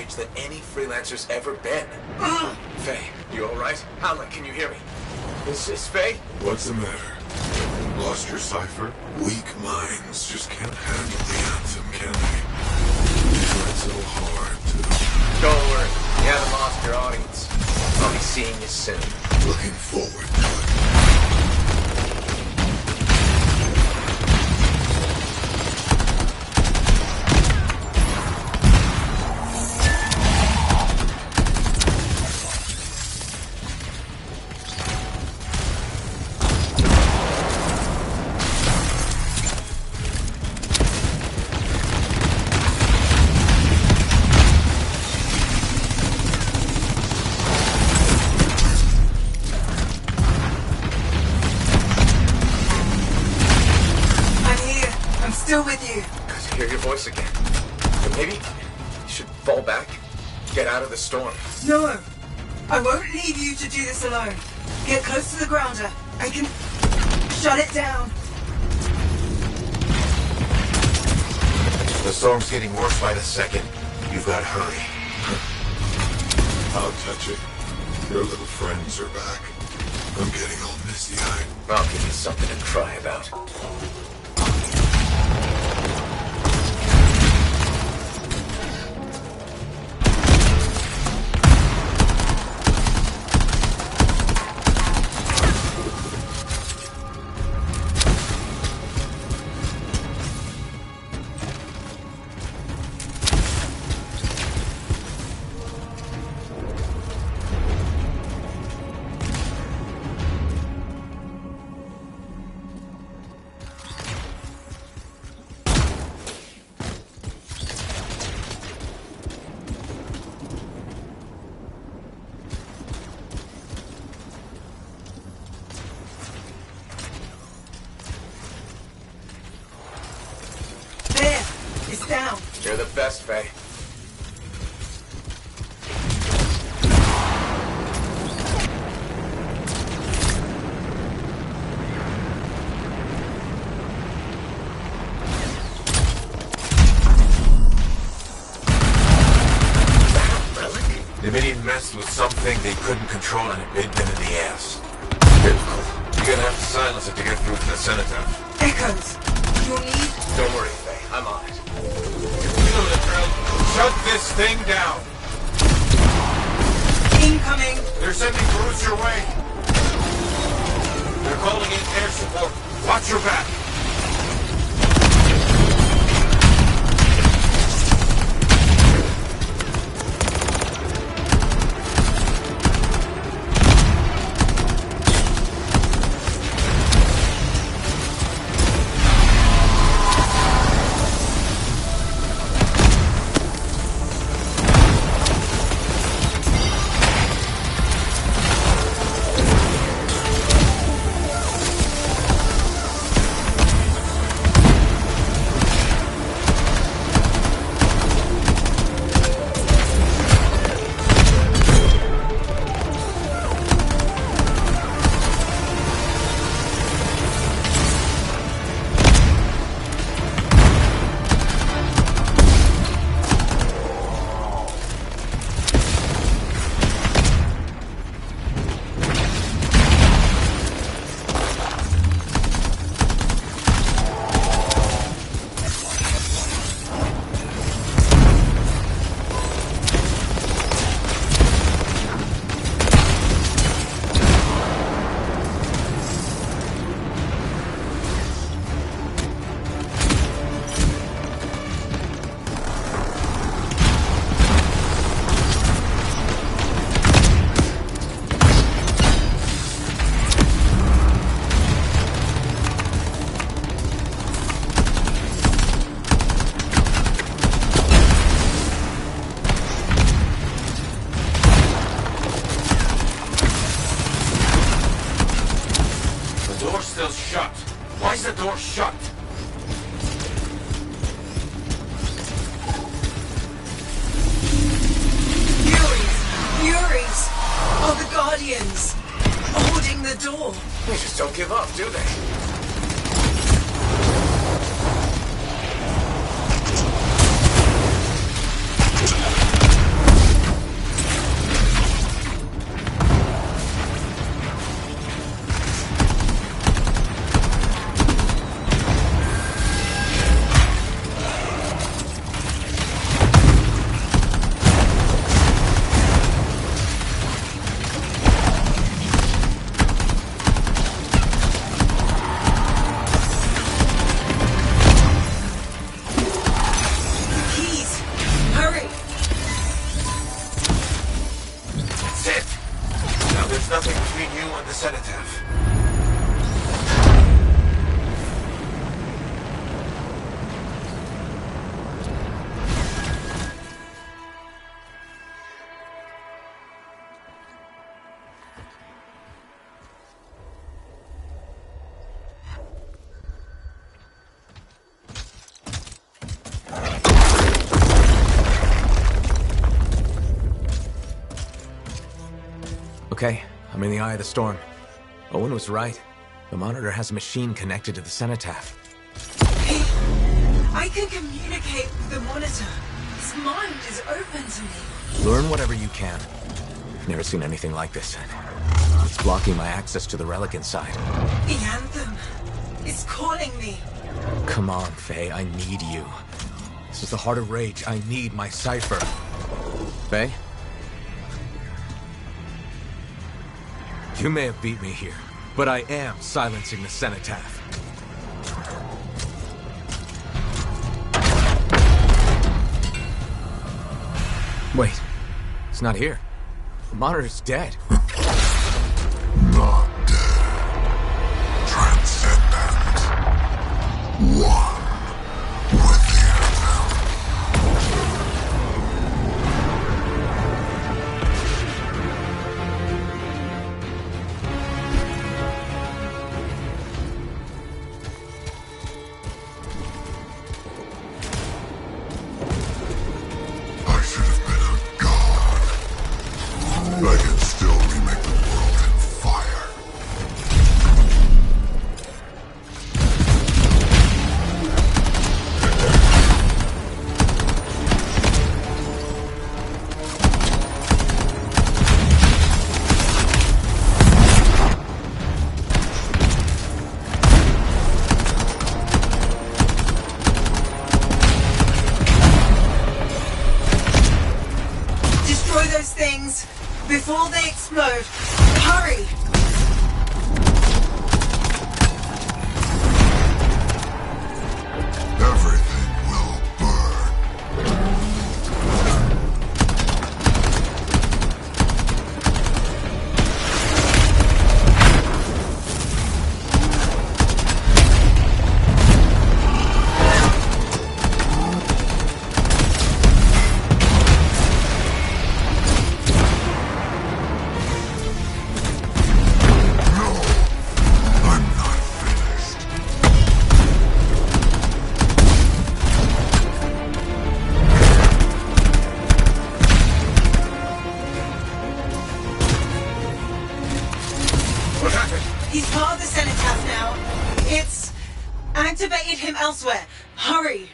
outraged than any freelancer's ever been. Faye, you alright? Alan, can you hear me? Is Faye? What's the matter? Lost your cipher? Weak minds just can't handle the Anthem, can they? You tried so hard to... Don't worry, you haven't lost your audience. I'll be seeing you soon. Looking forward to it. With you. Good to hear your voice again. But maybe you should fall back, get out of the storm. No, I won't leave you to do this alone. Get close to the grounder. I can shut it down. The storm's getting worse by the second. You've got to hurry. I'll touch it. Your little friends are back. I'm getting all misty-eyed. I'll give you something to cry about. Down. You're the best, Faye. Dominion messed with something they couldn't control and it bit them in the ass. Typical. You're gonna have to silence it to get through to the cenotaph. Echoes. You'll need... Don't worry, Faye. I'm on it. You know the drill. Shut this thing down. Incoming. They're sending crews your way. They're calling in air support. Watch your back. They just don't give up, do they? Okay, I'm in the eye of the storm. Owen was right. The monitor has a machine connected to the cenotaph. Hey, I can communicate with the monitor. His mind is open to me. Learn whatever you can. Never seen anything like this. It's blocking my access to the relic inside. The Anthem is calling me. Come on, Faye, I need you. This is the heart of rage. I need my cipher. Faye? You may have beat me here, but I am silencing the cenotaph. Wait, it's not here. The monitor's dead. Not dead. Transcendent. One with the Anthem. I should have been a god. I can still remake the world in fire. Destroy those things before they explode. Hurry! Everything will burn. I'm not finished. What happened? He's part of the cenotaph now. It's activated him elsewhere. Hurry!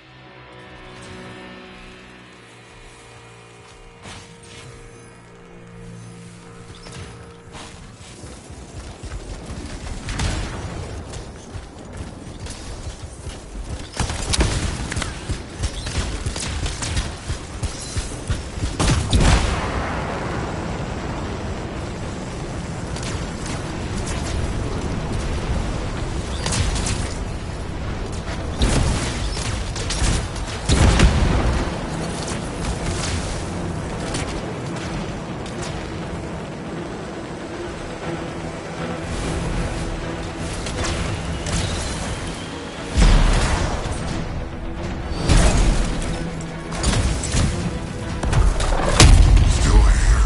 Still here.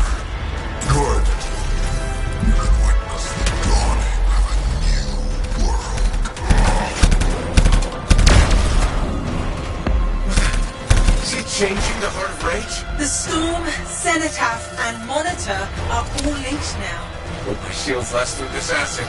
Good. You can witness the dawning of a new world. Is he changing the heart of rage? The storm, cenotaph, and monitor are all linked now. Hope my shields last through this acid.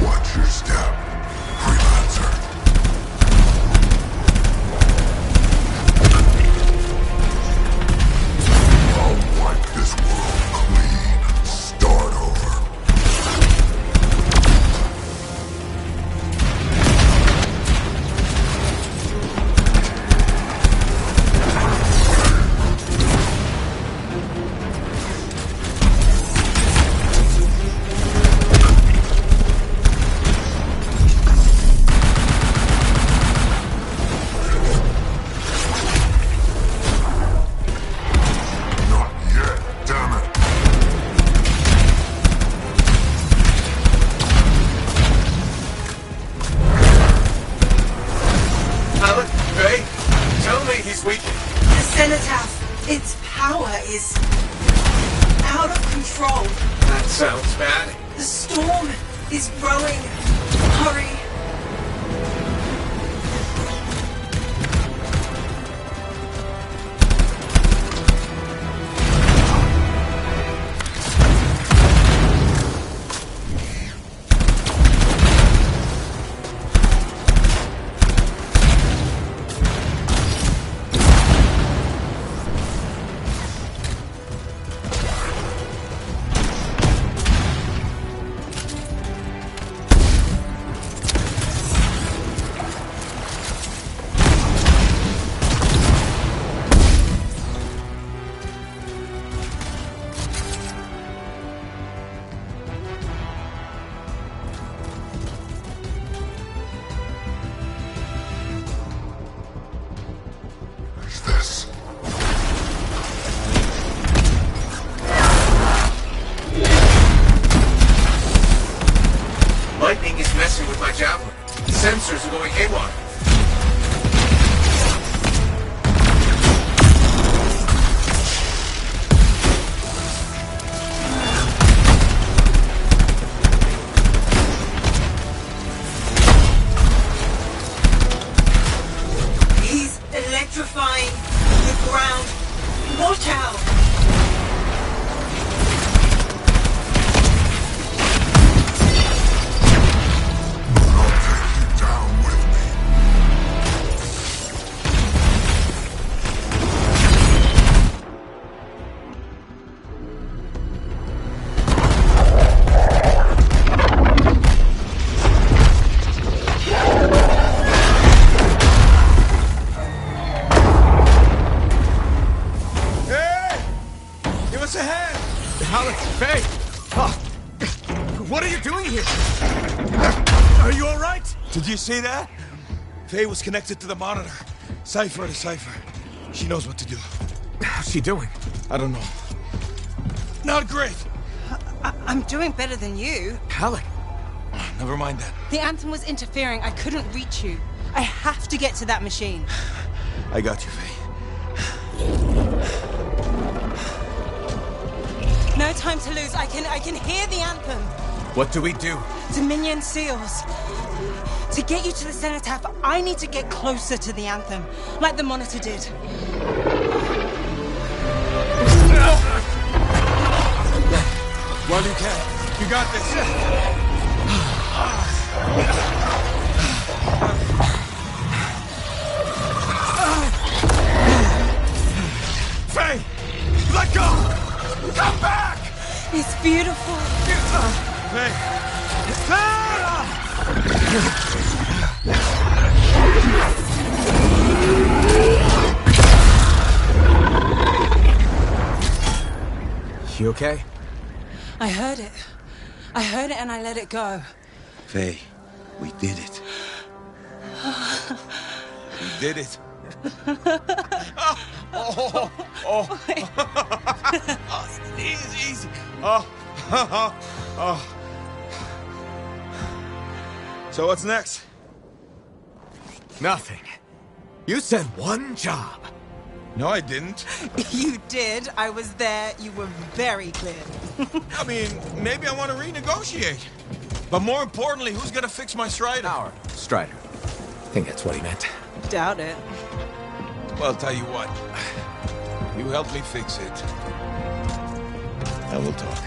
Watch your step, freelancer. I'll wipe this world clean. Start over. Not yet, damn it. Alan, Faye, tell me he's weak. The cenotaph, its power is out of control. control. That sounds bad. The storm is growing. Hurry. Lightning is messing with my javelin. The sensors are going haywire. He's electrifying the ground. Watch out! Did you see that? Faye was connected to the monitor. Cipher to cipher. She knows what to do. How's she doing? I don't know. Not great. I'm doing better than you. Halleck. Never mind that. The Anthem was interfering. I couldn't reach you. I have to get to that machine. I got you, Faye. No time to lose. I can hear the Anthem. What do we do? Dominion seals. To get you to the cenotaph, I need to get closer to the Anthem, like the monitor did. Well, you can. You got this. Faye! Let go! Come back! It's beautiful. Faye! You okay? I heard it. I heard it and I let it go. Faye, we did it. We did it. Oh. Easy. Oh. So what's next? Nothing. You said one job. No, I didn't. You did. I was there. You were very clear. I mean, maybe I want to renegotiate. But more importantly, who's gonna fix my Strider? Strider. I think that's what he meant. Doubt it. Well, I'll tell you what. You help me fix it. And we'll talk.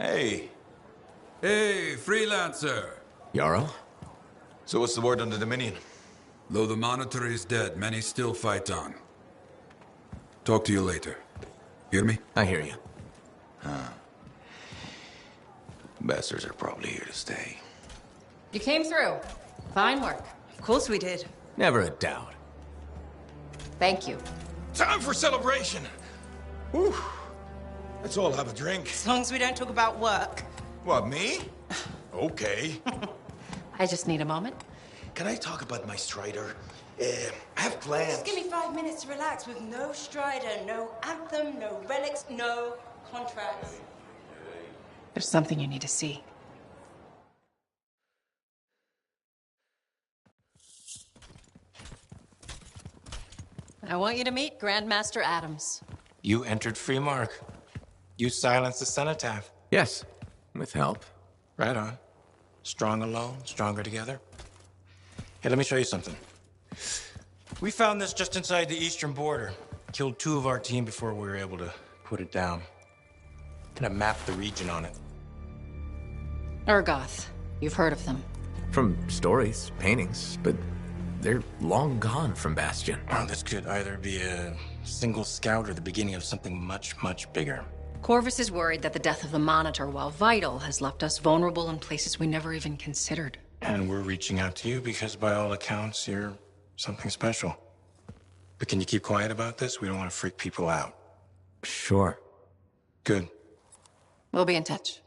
Hey. Hey, freelancer. Jarl? So what's the word on the Dominion? Though the Monitor is dead, many still fight on. Talk to you later. Hear me? I hear you. Bastards are probably here to stay. You came through. Fine work. Of course we did. Never a doubt. Thank you. Time for celebration. Whew. Let's all have a drink. As long as we don't talk about work. What, me? Okay. I just need a moment. Can I talk about my Strider? I have plans. Just give me 5 minutes to relax with no Strider, no Anthem, no relics, no contracts. There's something you need to see. I want you to meet Grandmaster Adams. You entered free mark. You silenced the cenotaph. Yes, with help. Right on. Strong alone, stronger together. Hey, let me show you something. We found this just inside the eastern border. Killed 2 of our team before we were able to put it down. And I mapped the region on it. Urgoth. You've heard of them. From stories, paintings, but they're long gone from Bastion. Oh, this could either be a single scout or the beginning of something much, much bigger. Corvus is worried that the death of the Monitor, while vital, has left us vulnerable in places we never even considered. And we're reaching out to you because by all accounts, you're something special. But can you keep quiet about this? We don't want to freak people out. Sure. Good. We'll be in touch.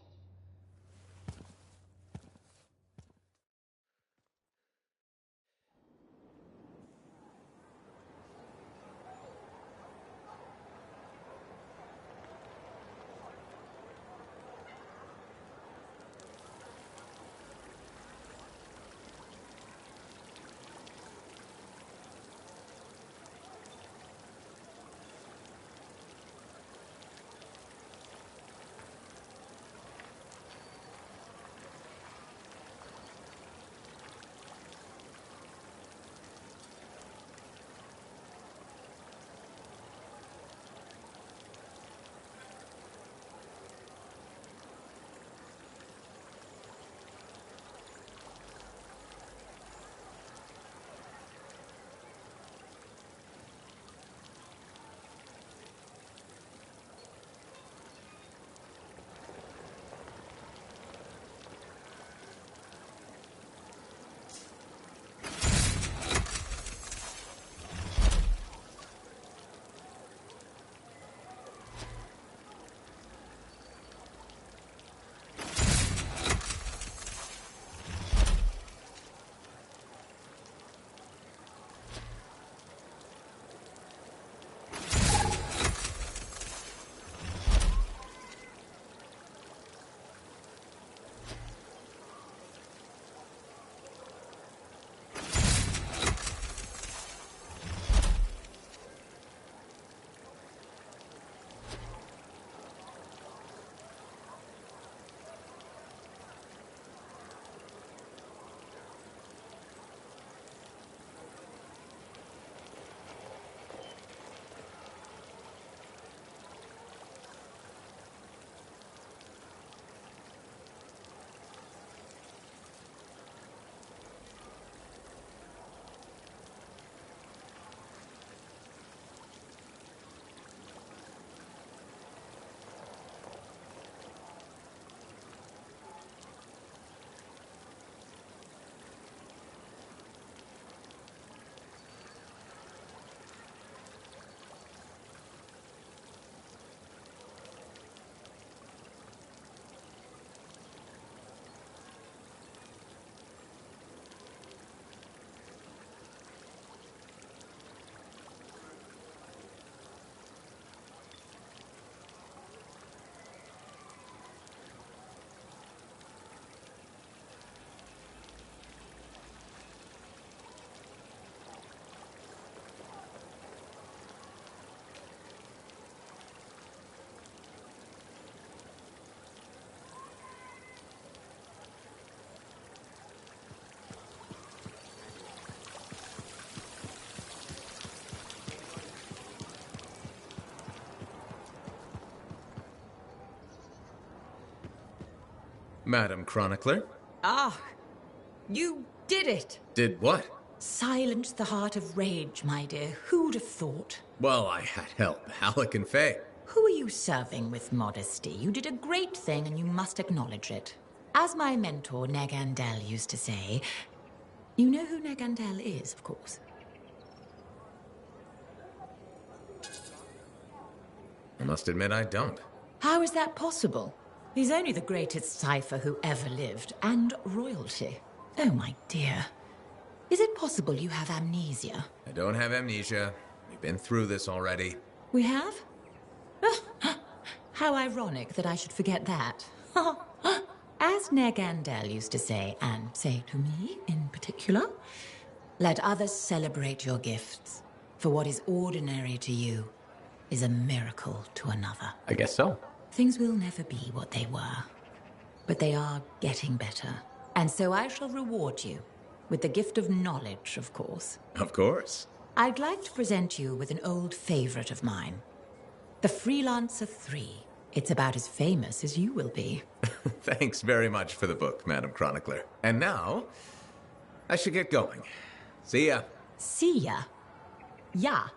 Madam Chronicler. Ah, you did it. Did what? Silenced the heart of rage, my dear. Who'd have thought? Well, I had help. Alec and Faye. Who are you serving with modesty? You did a great thing and you must acknowledge it. As my mentor, Negandel, used to say, you know who Negandel is, of course. I must admit I don't. How is that possible? He's only the greatest cipher who ever lived, and royalty. Oh, my dear. Is it possible you have amnesia? I don't have amnesia. We've been through this already. We have? How ironic that I should forget that. As Negandel used to say, and say to me in particular, let others celebrate your gifts, for what is ordinary to you is a miracle to another. I guess so. Things will never be what they were, but they are getting better. And so I shall reward you with the gift of knowledge, of course. Of course. I'd like to present you with an old favorite of mine, The Freelancer 3. It's about as famous as you will be. Thanks very much for the book, Madam Chronicler. And now, I should get going. See ya. See ya? Yeah.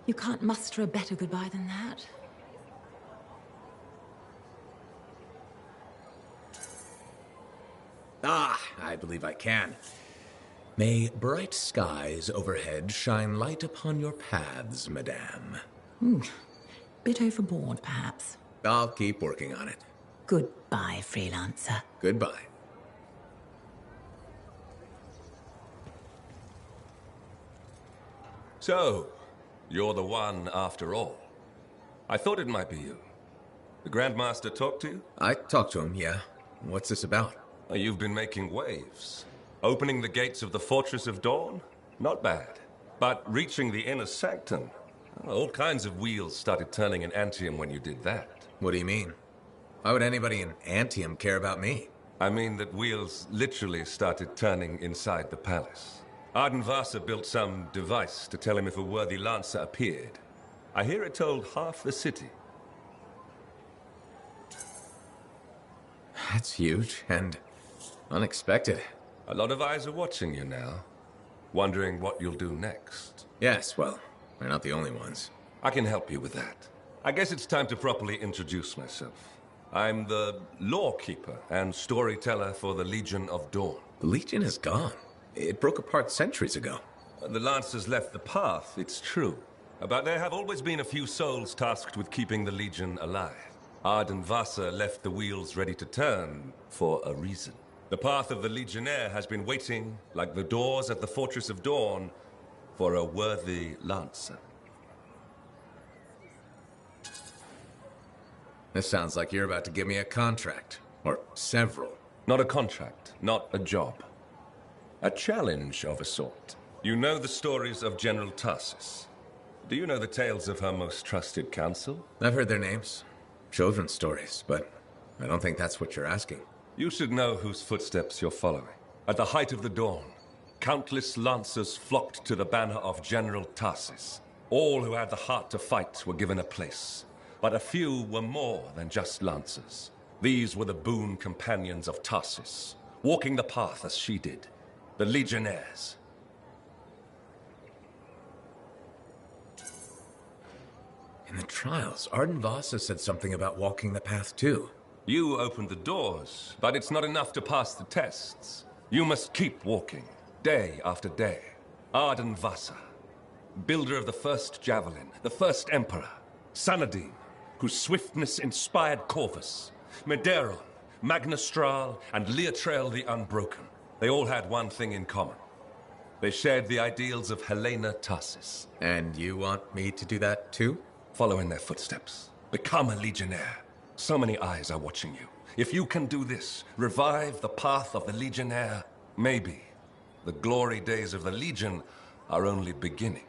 You can't muster a better goodbye than that. Ah, I believe I can. May bright skies overhead shine light upon your paths, madame. Bit overboard, perhaps. I'll keep working on it. Goodbye, Freelancer. Goodbye. So, you're the one after all. I thought it might be you. The Grandmaster talked to you? I talked to him, yeah. What's this about? You've been making waves. Opening the gates of the Fortress of Dawn? Not bad. But reaching the inner sanctum? All kinds of wheels started turning in Anthem when you did that. What do you mean? Why would anybody in Anthem care about me? I mean that wheels literally started turning inside the palace. Ardenvasa built some device to tell him if a worthy lancer appeared. I hear it told half the city. That's huge and unexpected. A lot of eyes are watching you now, wondering what you'll do next. Yes, well, we're not the only ones. I can help you with that. I guess it's time to properly introduce myself. I'm the lawkeeper and storyteller for the Legion of Dawn. The Legion is gone. It broke apart centuries ago. The Lancers left the path, it's true. But there have always been a few souls tasked with keeping the Legion alive. Ardenvasa left the wheels ready to turn for a reason. The path of the Legionnaire has been waiting, like the doors at the Fortress of Dawn, for a worthy Lancer. This sounds like you're about to give me a contract. Or several. Not a contract, not a job. A challenge of a sort. You know the stories of General Tarsus. Do you know the tales of her most trusted counsel? I've heard their names. Children's stories, but I don't think that's what you're asking. You should know whose footsteps you're following. At the height of the dawn, countless lancers flocked to the banner of General Tarsus. All who had the heart to fight were given a place. But a few were more than just lancers. These were the boon companions of Tarsus, walking the path as she did. The Legionnaires. In the trials, Ardenvasa said something about walking the path too. You opened the doors, but it's not enough to pass the tests. You must keep walking, day after day. Ardenvasa, builder of the first javelin, the first emperor. Sanadine, whose swiftness inspired Corvus. Mederon, Magnastral, and Leotrail the Unbroken. They all had one thing in common. They shared the ideals of Helena Tarsus. And you want me to do that too? Follow in their footsteps. Become a Legionnaire. So many eyes are watching you. If you can do this, revive the path of the Legionnaire, maybe the glory days of the Legion are only beginning.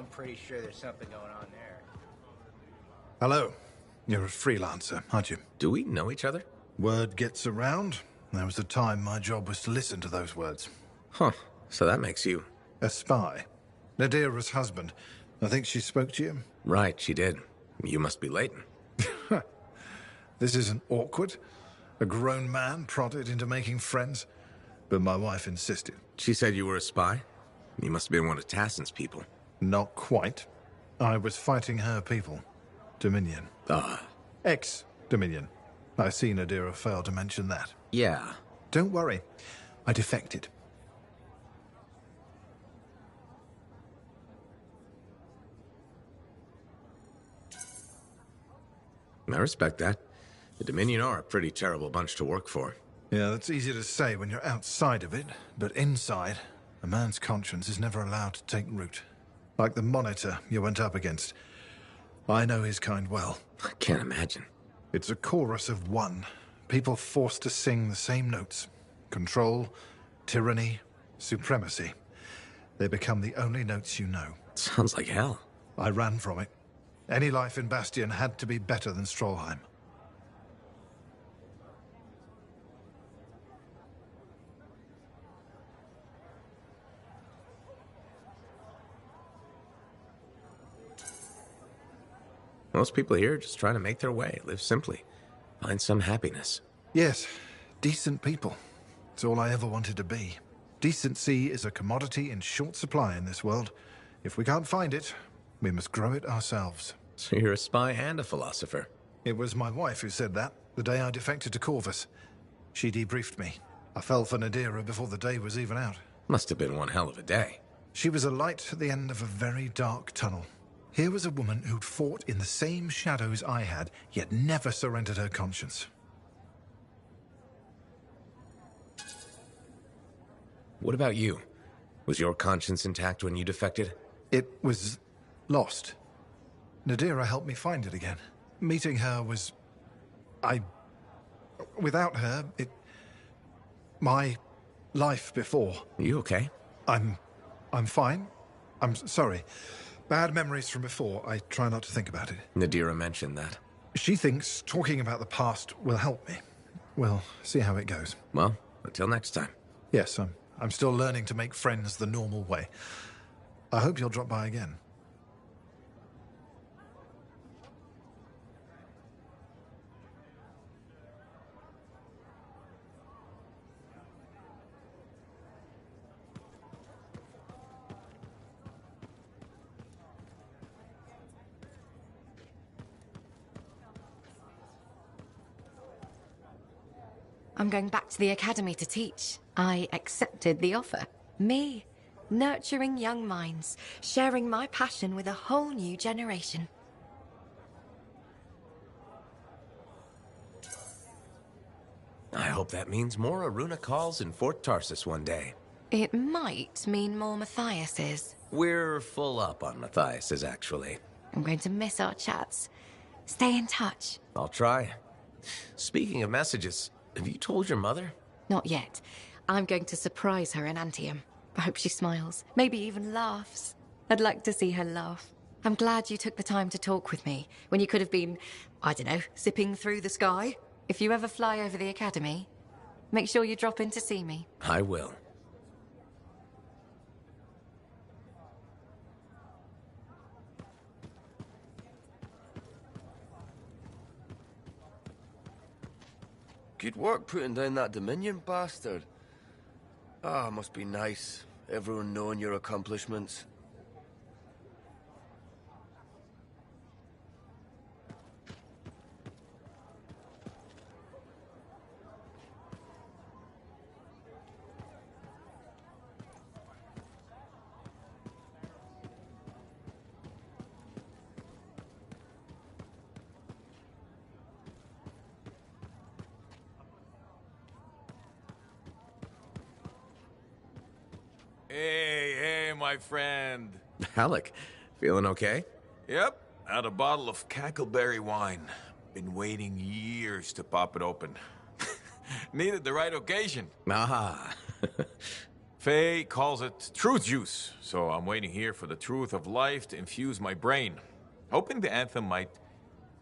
I'm pretty sure there's something going on there. Hello. You're a freelancer, aren't you? Do we know each other? Word gets around. There was a time my job was to listen to those words. Huh. So that makes you... a spy. Nadira's husband. I think she spoke to you? Right, she did. You must be late. This isn't awkward. A grown man prodded into making friends. But my wife insisted. She said you were a spy? You must have been one of Tassin's people. Not quite. I was fighting her people. Dominion. Ah. Ex-Dominion. I see Nadira failed to mention that. Yeah. Don't worry. I defected. I respect that. The Dominion are a pretty terrible bunch to work for. Yeah, that's easy to say when you're outside of it, but inside, a man's conscience is never allowed to take root. Like the monitor you went up against. I know his kind well. I can't imagine. It's a chorus of one. People forced to sing the same notes. Control, tyranny, supremacy. They become the only notes you know. Sounds like hell. I ran from it. Any life in Bastion had to be better than Strollheim. Most people here are just trying to make their way, live simply, find some happiness. Yes, decent people. It's all I ever wanted to be. Decency is a commodity in short supply in this world. If we can't find it, we must grow it ourselves. So you're a spy and a philosopher. It was my wife who said that, the day I defected to Corvus. She debriefed me. I fell for Nadira before the day was even out. Must have been one hell of a day. She was a light at the end of a very dark tunnel. Here was a woman who'd fought in the same shadows I had, yet never surrendered her conscience. What about you? Was your conscience intact when you defected? It was lost. Nadira helped me find it again. Meeting her was... Without her, my life before. Are you okay? I'm fine. I'm sorry. Bad memories from before. I try not to think about it. Nadira mentioned that. She thinks talking about the past will help me. We'll see how it goes. Well, until next time. Yes, I'm still learning to make friends the normal way. I hope you'll drop by again. I'm going back to the academy to teach. I accepted the offer. Me, nurturing young minds, sharing my passion with a whole new generation. I hope that means more Aruna calls in Fort Tarsus one day. It might mean more Matthias's. We're full up on Matthias's, actually. I'm going to miss our chats. Stay in touch. I'll try. Speaking of messages, have you told your mother? Not yet. I'm going to surprise her in Anthem. I hope she smiles, maybe even laughs. I'd like to see her laugh. I'm glad you took the time to talk with me when you could have been, I don't know, zipping through the sky. If you ever fly over the academy, make sure you drop in to see me. I will. Good work putting down that Dominion bastard. Ah, must be nice. Everyone knowing your accomplishments. Hey, my friend. Alec, feeling okay? Yep, had a bottle of cackleberry wine. Been waiting years to pop it open. Needed the right occasion. Ah, Faye calls it truth juice, so I'm waiting here for the truth of life to infuse my brain, hoping the anthem might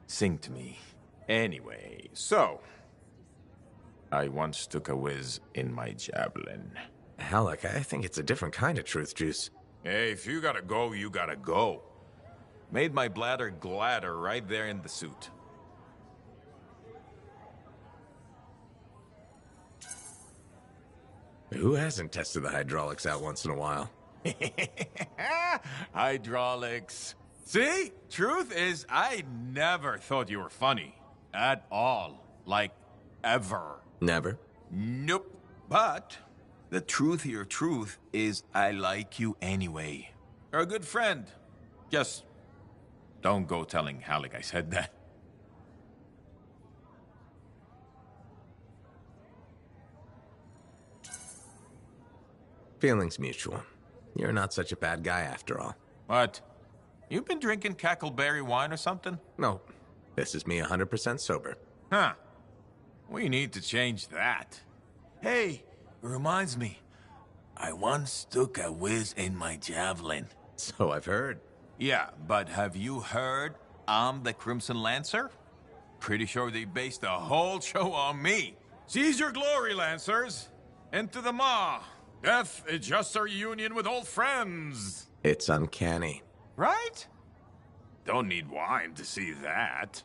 sing to me. Anyway, so I once took a whiz in my javelin. Halleck, I think it's a different kind of truth juice. Hey, if you gotta go, you gotta go. Made my bladder gladder right there in the suit. Who hasn't tested the hydraulics out once in a while? Hydraulics. See? Truth is, I never thought you were funny. At all. Like, ever. Never? Nope. But the truthier truth is I like you anyway. You're a good friend. Just don't go telling Halleck I said that. Feelings mutual. You're not such a bad guy after all. What? You've been drinking cackleberry wine or something? No. This is me 100% sober. Huh. We need to change that. Hey, it reminds me. I once took a whiz in my javelin. So I've heard. Yeah, but have you heard I'm the Crimson Lancer? Pretty sure they based the whole show on me. Seize your glory, Lancers! Into the maw! Death is just our union with old friends! It's uncanny. Right? Don't need wine to see that.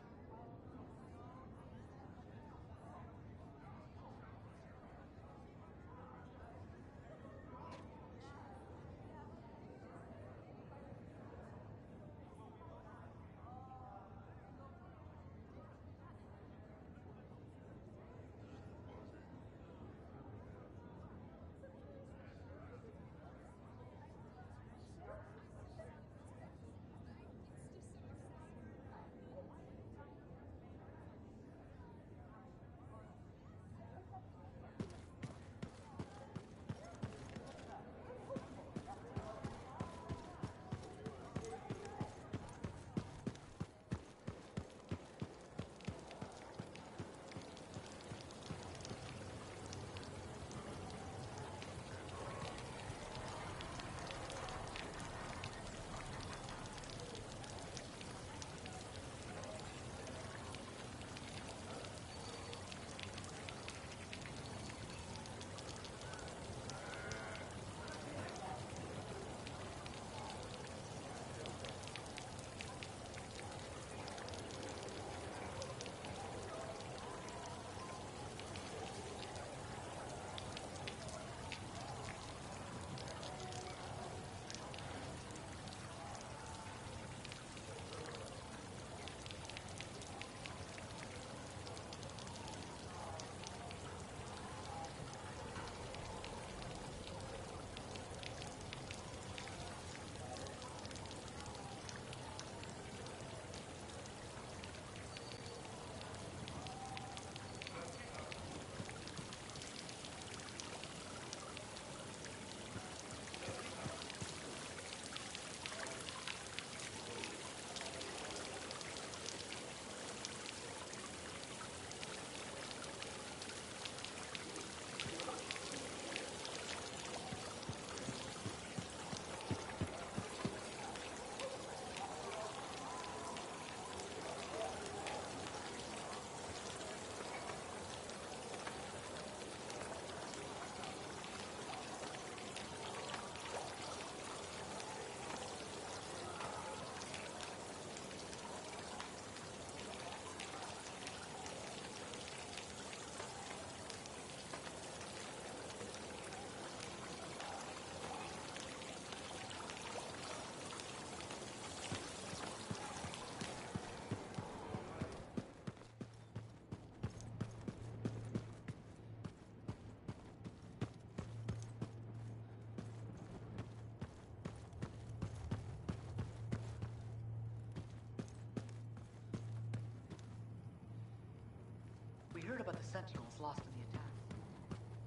heard about the Sentinels lost in the attack.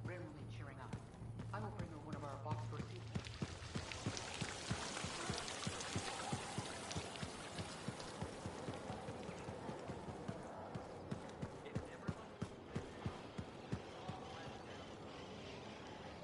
Randomly cheering up. I will bring her one of our box receipts.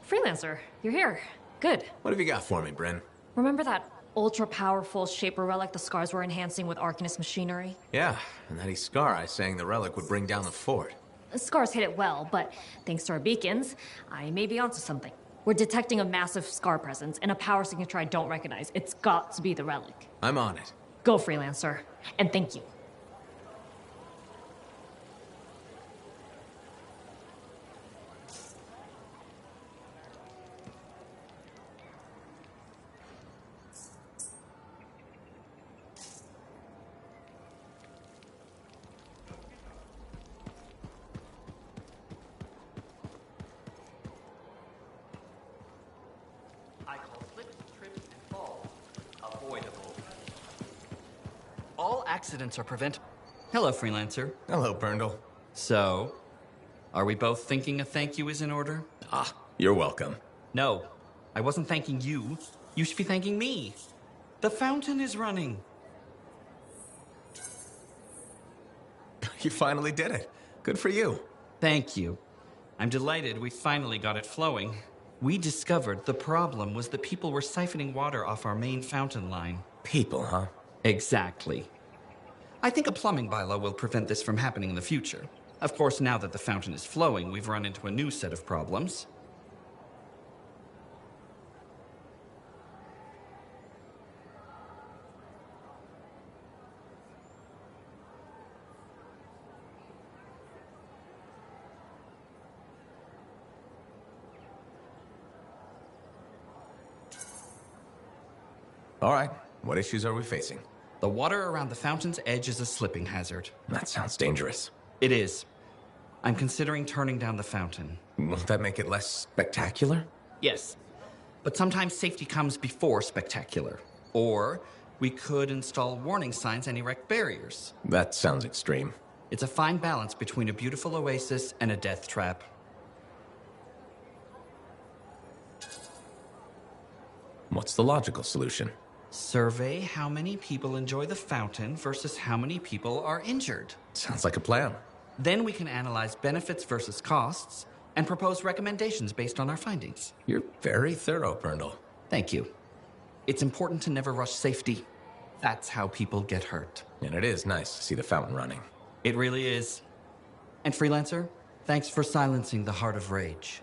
Freelancer, you're here. Good. What have you got for me, Bryn? Remember that ultra-powerful Shaper relic the Scars were enhancing with Arcanist machinery? Yeah, and that Scar I saying the relic would bring down the fort. Scars hit it well, but thanks to our beacons, I may be onto something. We're detecting a massive Scar presence and a power signature I don't recognize. It's got to be the relic. I'm on it. Go, Freelancer. And thank you. All accidents are preventable. Hello, Freelancer. Hello, Brindle. So, are we both thinking a thank you is in order? Ah, you're welcome. No, I wasn't thanking you. You should be thanking me. The fountain is running. You finally did it. Good for you. Thank you. I'm delighted we finally got it flowing. We discovered the problem was that people were siphoning water off our main fountain line. People, huh? Exactly. I think a plumbing bylaw will prevent this from happening in the future. Of course, now that the fountain is flowing, we've run into a new set of problems. All right, what issues are we facing? The water around the fountain's edge is a slipping hazard. That sounds dangerous. It is. I'm considering turning down the fountain. Won't that make it less spectacular? Yes. But sometimes safety comes before spectacular. Or we could install warning signs and erect barriers. That sounds extreme. It's a fine balance between a beautiful oasis and a death trap. What's the logical solution? Survey how many people enjoy the fountain versus how many people are injured. Sounds like a plan. Then we can analyze benefits versus costs and propose recommendations based on our findings. You're very thorough, Brindle. Thank you. It's important to never rush safety. That's how people get hurt. And it is nice to see the fountain running. It really is. And Freelancer, thanks for silencing the heart of rage.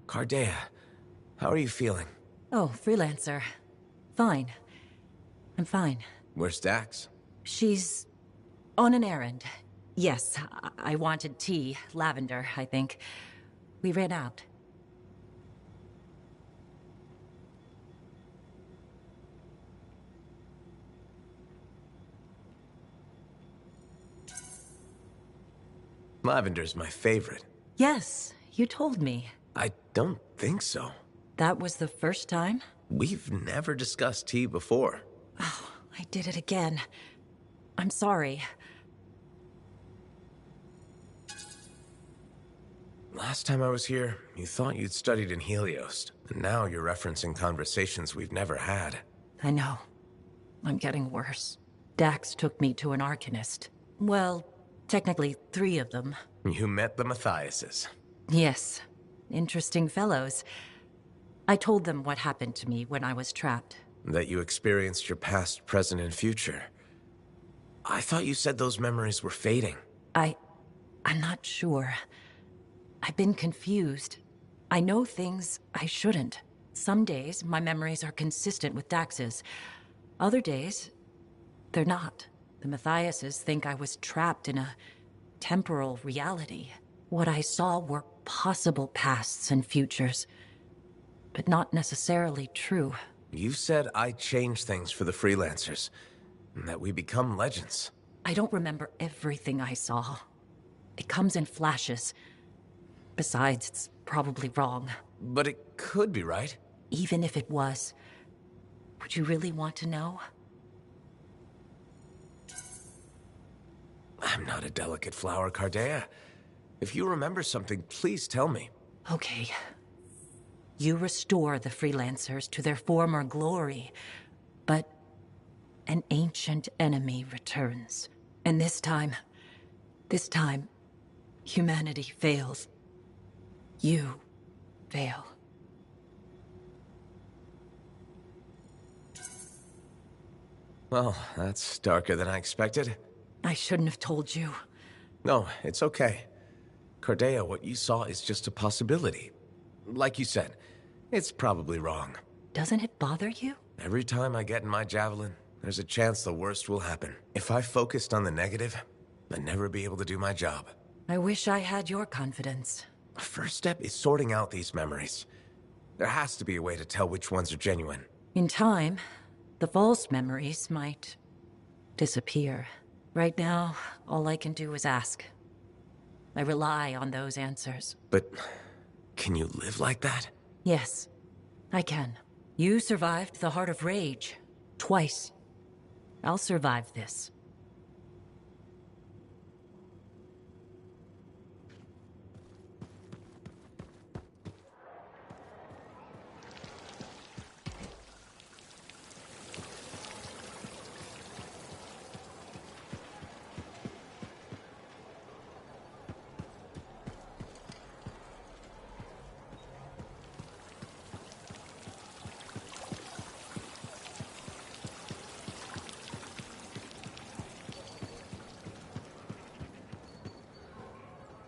Cardea, how are you feeling? Oh, Freelancer. Fine. I'm fine. Where's Dax? She's on an errand. Yes, I wanted tea. Lavender, I think. We ran out. Lavender's my favorite. Yes, you told me. I don't think so. That was the first time? We've never discussed tea before. Oh, I did it again. I'm sorry. Last time I was here, you thought you'd studied in Helios, and now you're referencing conversations we've never had. I know. I'm getting worse. Dax took me to an Arcanist. Well, technically 3 of them. You met the Matthiases. Yes. Interesting fellows. I told them what happened to me when I was trapped. That you experienced your past, present, and future. I thought you said those memories were fading. I'm not sure. I've been confused. I know things I shouldn't. Some days, my memories are consistent with Dax's. Other days, they're not. The Matthiases think I was trapped in a temporal reality. What I saw were possible pasts and futures, but not necessarily true. You said I changed things for the freelancers, and that we become legends. I don't remember everything I saw. It comes in flashes. Besides, it's probably wrong. But it could be right. Even if it was, would you really want to know? I'm not a delicate flower, Cardea. If you remember something, please tell me. Okay. You restore the freelancers to their former glory, but an ancient enemy returns. And this time, humanity fails. You fail. Well, that's darker than I expected. I shouldn't have told you. No, it's okay. Cardea, what you saw is just a possibility. Like you said, it's probably wrong. Doesn't it bother you? Every time I get in my javelin, there's a chance the worst will happen. If I focused on the negative, I'd never be able to do my job. I wish I had your confidence. The first step is sorting out these memories. There has to be a way to tell which ones are genuine. In time, the false memories might disappear. Right now, all I can do is ask. I rely on those answers. But can you live like that? Yes, I can. You survived the Heart of Rage twice. I'll survive this.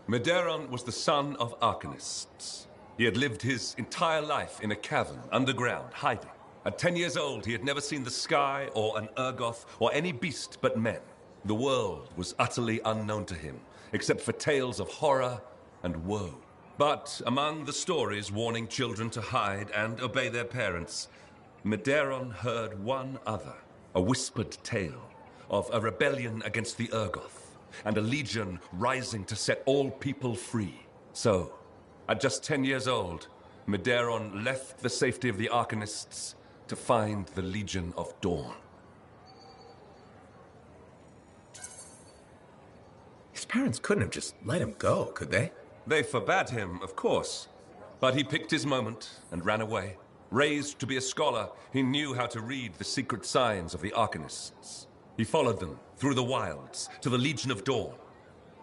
Medeiros was the son of arcanists. He had lived his entire life in a cavern, underground, hiding. At 10 years old, he had never seen the sky or an ergoth or any beast but men. The world was utterly unknown to him, except for tales of horror and woe. But among the stories warning children to hide and obey their parents, Medeiros heard one other, a whispered tale of a rebellion against the ergoth, and a legion rising to set all people free. So, at just 10 years old, Medeiros left the safety of the Arcanists to find the Legion of Dawn. His parents couldn't have just let him go, could they? They forbade him, of course, but he picked his moment and ran away. Raised to be a scholar, he knew how to read the secret signs of the Arcanists. He followed them through the wilds to the Legion of Dawn.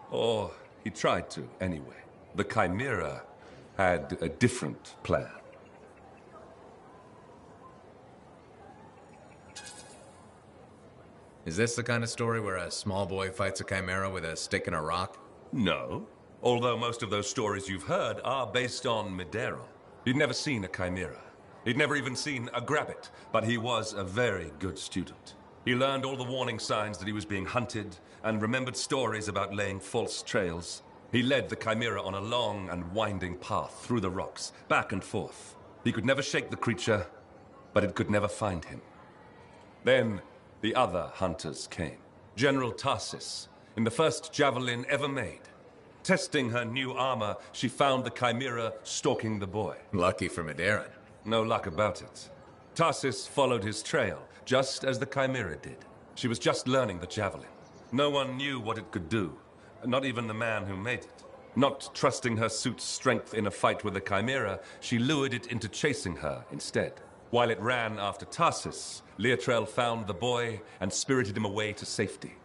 Or he tried to, anyway. The Chimera had a different plan. Is this the kind of story where a small boy fights a Chimera with a stick and a rock? No. Although most of those stories you've heard are based on Medeiros. He'd never seen a Chimera. He'd never even seen a Grabbit, but he was a very good student. He learned all the warning signs that he was being hunted, and remembered stories about laying false trails. He led the Chimera on a long and winding path through the rocks, back and forth. He could never shake the creature, but it could never find him. Then, the other hunters came. General Tarsis, in the first javelin ever made. Testing her new armor, she found the Chimera stalking the boy. Lucky for Medeiros. No luck about it. Tarsis followed his trail, just as the Chimera did. She was just learning the javelin. No one knew what it could do, not even the man who made it. Not trusting her suit's strength in a fight with the Chimera, she lured it into chasing her instead. While it ran after Tarsis, Leotrel found the boy and spirited him away to safety.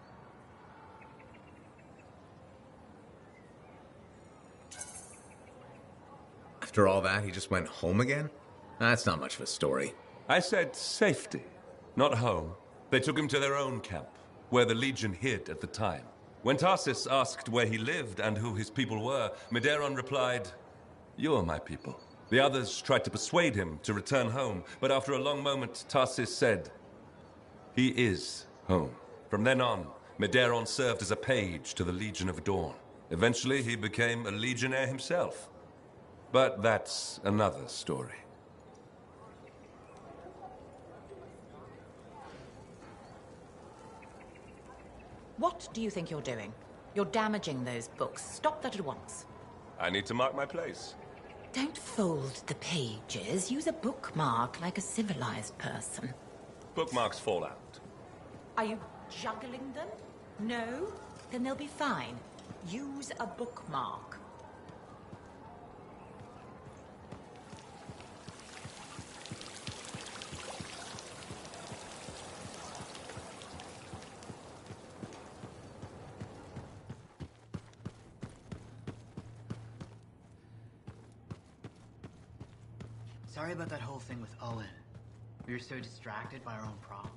After all that, he just went home again? That's not much of a story. I said safety, not home. They took him to their own camp, where the Legion hid at the time. When Tarsis asked where he lived and who his people were, Medeiros replied, "You're my people." The others tried to persuade him to return home, but after a long moment, Tarsis said, "He is home." From then on, Medeiros served as a page to the Legion of Dawn. Eventually, he became a legionnaire himself. But that's another story. What do you think you're doing? You're damaging those books. Stop that at once. I need to mark my place. Don't fold the pages. Use a bookmark like a civilized person. Bookmarks fall out. Are you juggling them? No? Then they'll be fine. Use a bookmark. Sorry about that whole thing with Owen. We were so distracted by our own problem.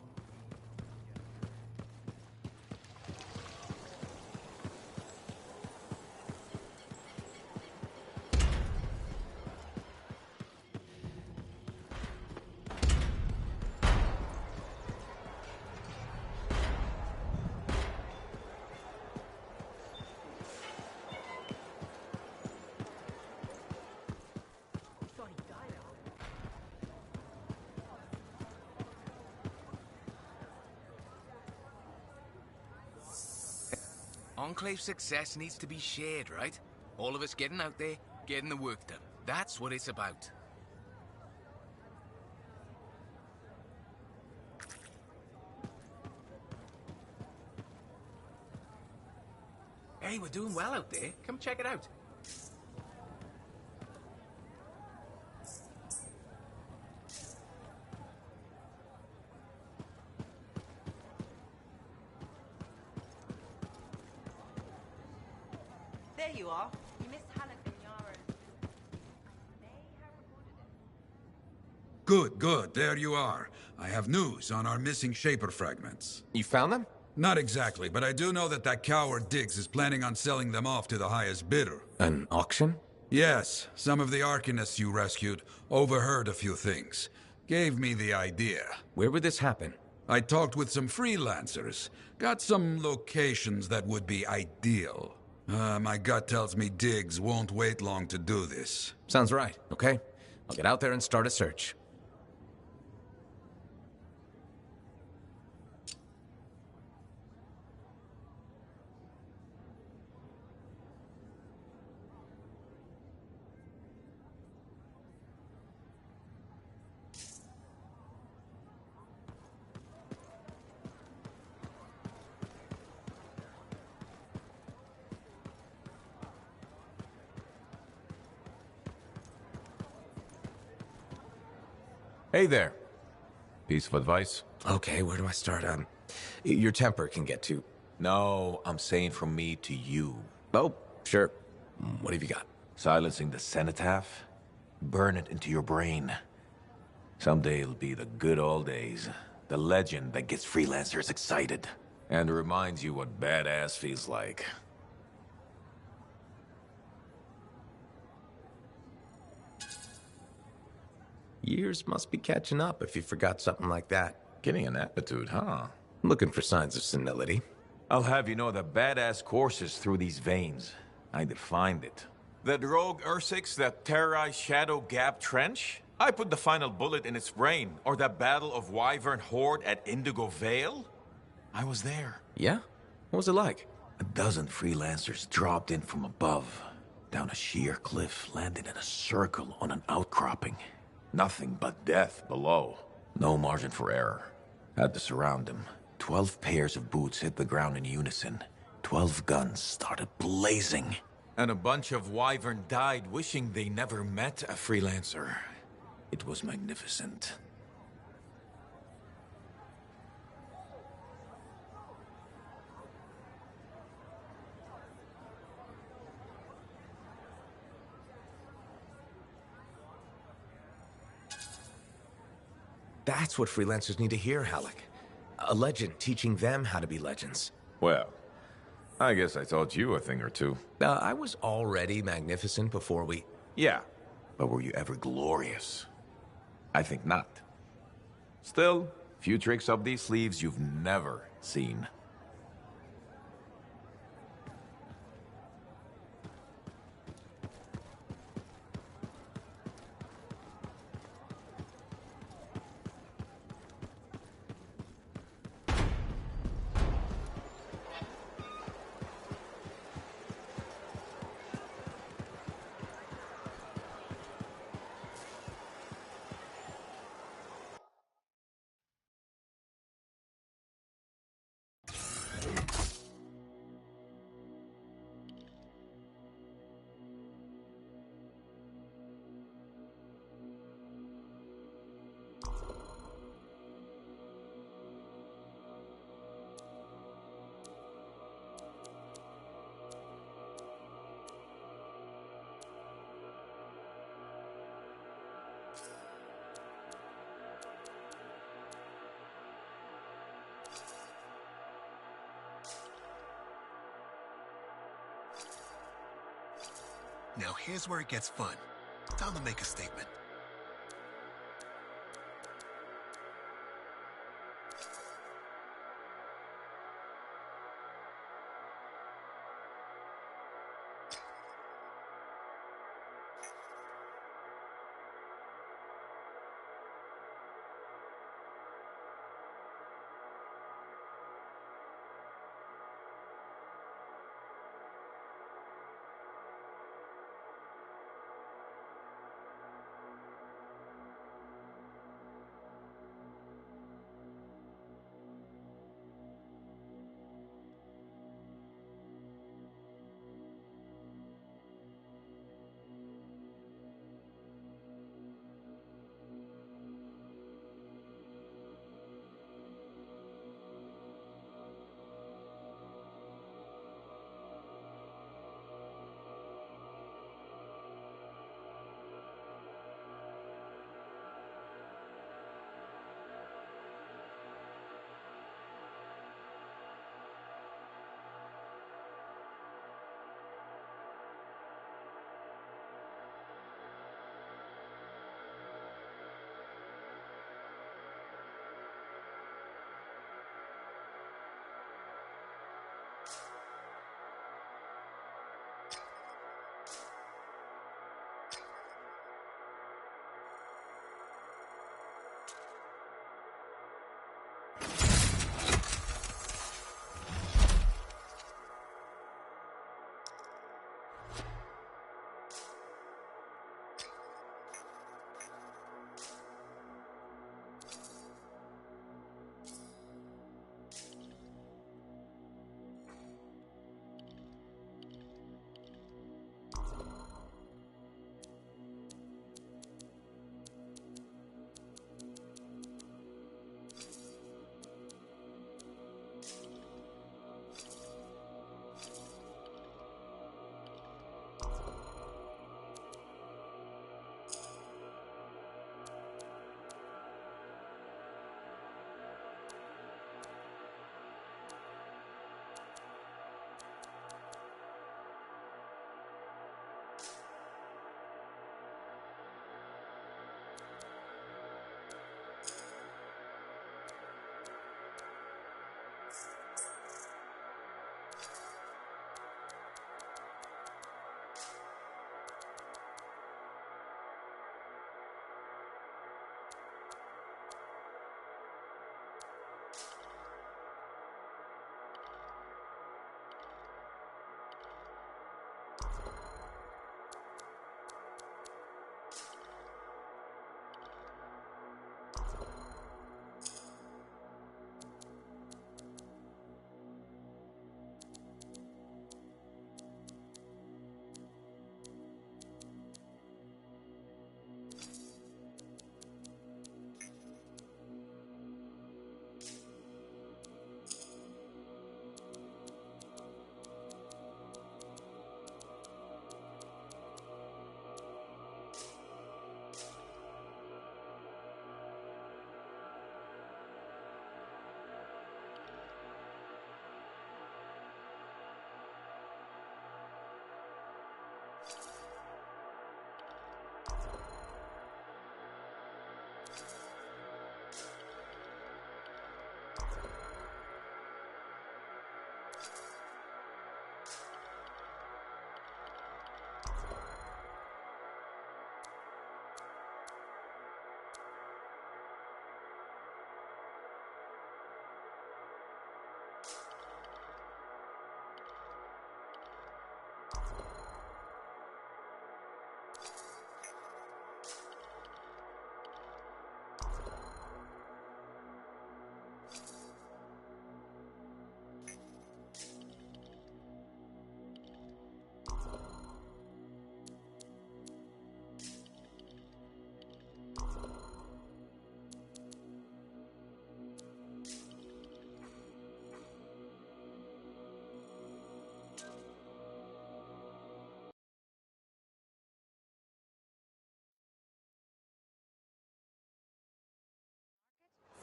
Enclave success needs to be shared, right? All of us getting out there, getting the work done. That's what it's about. Hey, we're doing well out there. Come check it out. There you are. You missed Halleck and Yara. Good, good. There you are. I have news on our missing Shaper fragments. You found them? Not exactly, but I do know that that coward Diggs is planning on selling them off to the highest bidder. An auction? Yes, some of the Arcanists you rescued overheard a few things. Gave me the idea. Where would this happen? I talked with some freelancers. Got some locations that would be ideal. My gut tells me Diggs won't wait long to do this. Sounds right, okay? I'll get out there and start a search. Hey there. Piece of advice? Okay, where do I start? Your temper can get too... No, I'm saying from me to you. Oh, sure. What have you got? Silencing the cenotaph? Burn it into your brain. Someday it'll be the good old days. The legend that gets freelancers excited. And reminds you what badass feels like. Years must be catching up if you forgot something like that. Getting an attitude, huh? Looking for signs of senility. I'll have you know that badass courses through these veins. I defined it. That rogue Ursix that terrorized Shadow Gap Trench? I put the final bullet in its brain. Or that battle of Wyvern Horde at Indigo Vale? I was there. Yeah? What was it like? A dozen freelancers dropped in from above. Down a sheer cliff, landed in a circle on an outcropping. Nothing but death below. No margin for error. Had to surround them. 12 pairs of boots hit the ground in unison. 12 guns started blazing. And a bunch of Wyvern died wishing they never met a freelancer. It was magnificent. That's what freelancers need to hear, Halleck. A legend teaching them how to be legends. Well, I guess I taught you a thing or two. I was already magnificent before we... Yeah, but were you ever glorious? I think not. Still, few tricks up these sleeves you've never seen. Now here's where it gets fun. Time to make a statement.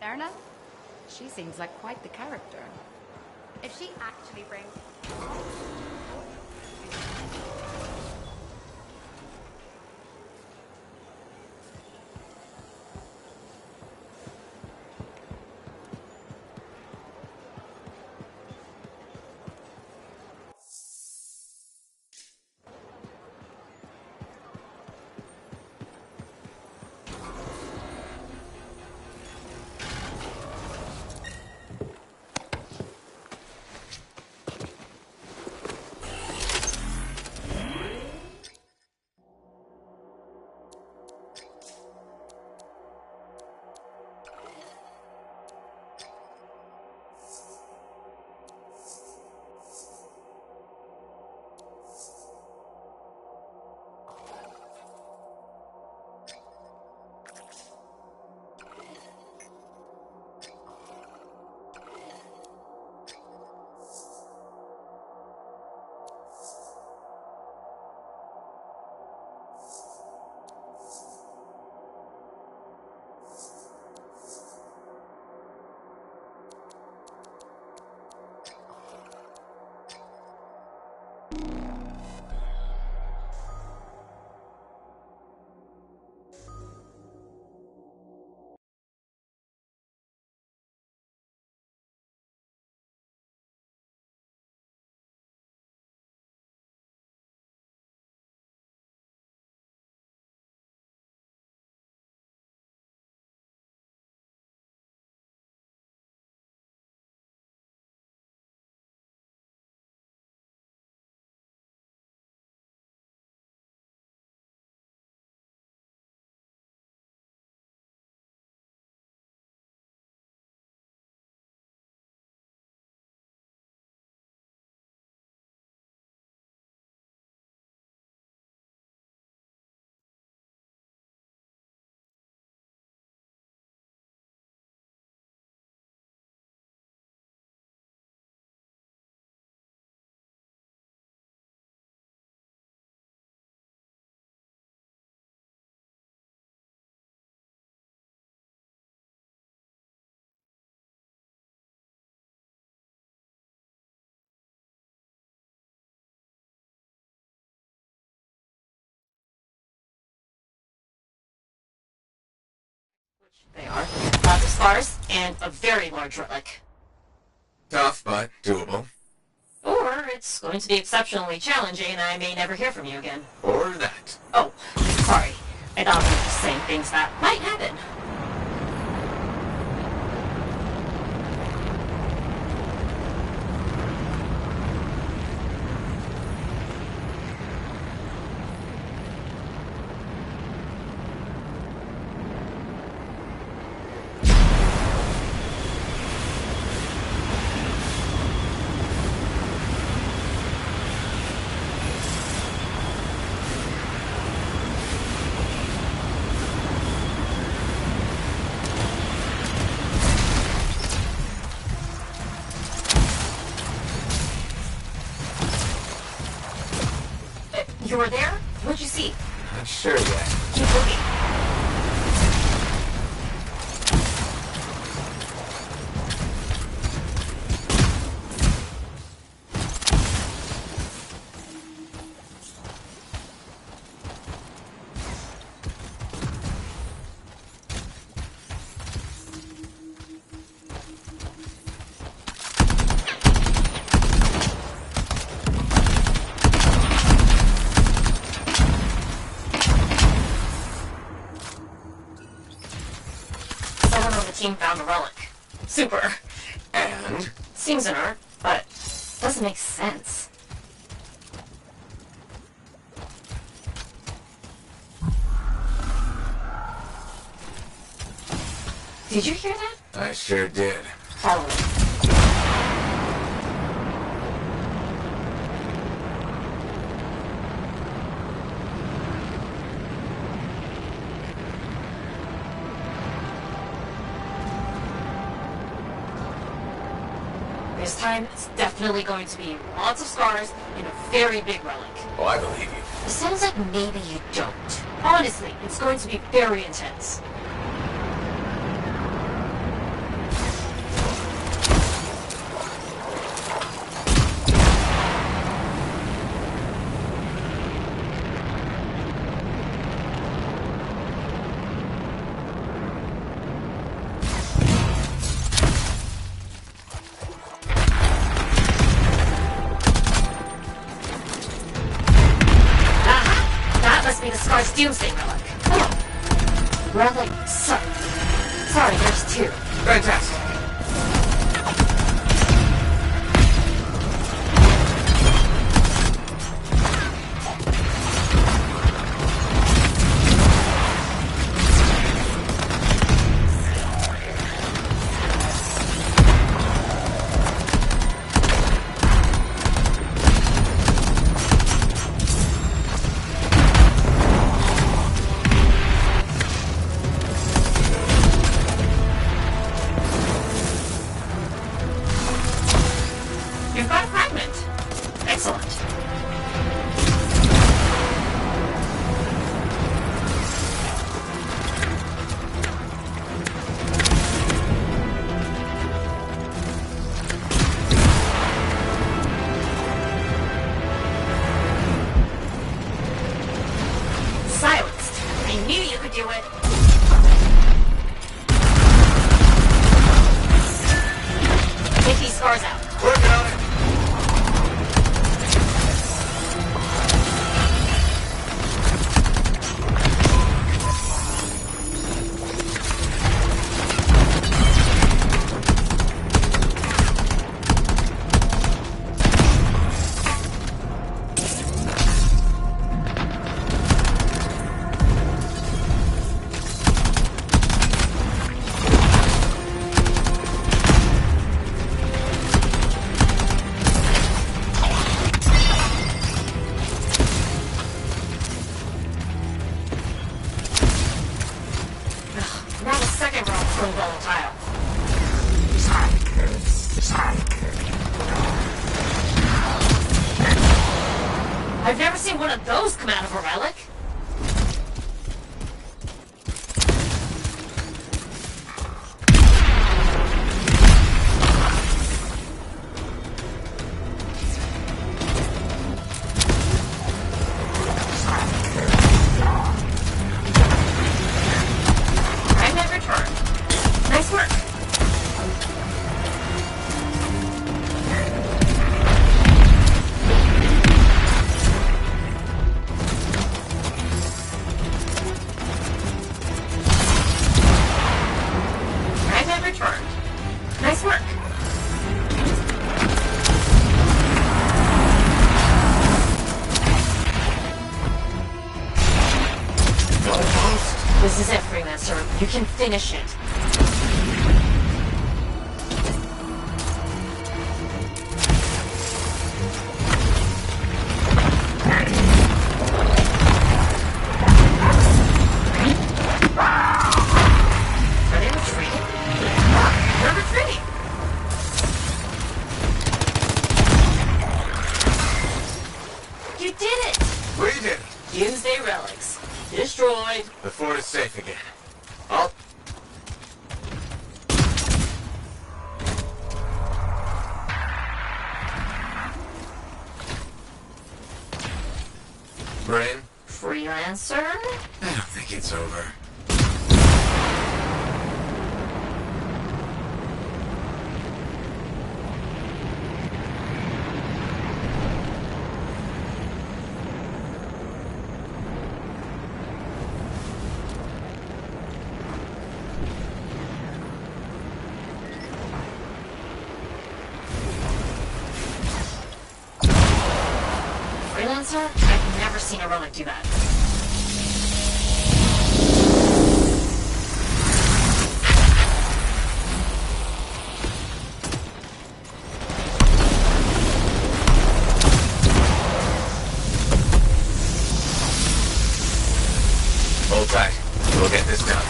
Serna? She seems like quite the character. If she actually brings... They are. Lots of scars and a very large relic. Tough, but doable. Or it's going to be exceptionally challenging and I may never hear from you again. Or that. Oh, sorry. I thought we were just saying things that might happen. You were there? What'd you see? Not sure yet. Keep looking. Team found a relic. Super. And? Seems an art, but doesn't make sense. Did you hear that? I sure did. Follow me. This time, it's definitely going to be lots of scars and a very big relic. Oh, I believe you. It sounds like maybe you don't. Honestly, it's going to be very intense. Doomsday relic. Oh. Relic. Sorry, there's two. Fantastic. I've never seen one of those come out of a relic. I have returned. You can finish it. Are they retreating? They're retreating! You did it! We did it. Doomsday relics. Destroyed. The fort is safe again. I'll... Brain? Freelancer? I don't think it's over. Freelancer? I've never seen a relic do that. Hold tight. We'll get this done.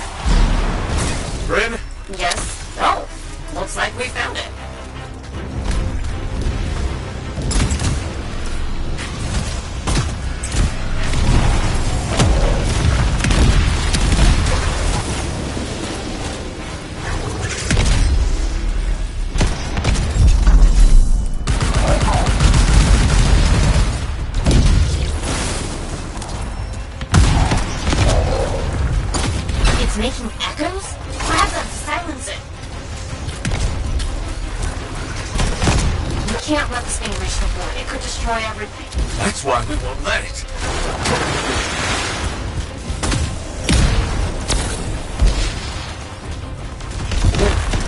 Bryn? Yes? Oh, looks like we found it. It's making echoes? Grab them, silence it. We can't let this thing reach the board. It could destroy everything. That's why we won't let it.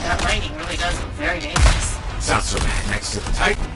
That lighting really does look very dangerous. Sounds so bad next to the Titan.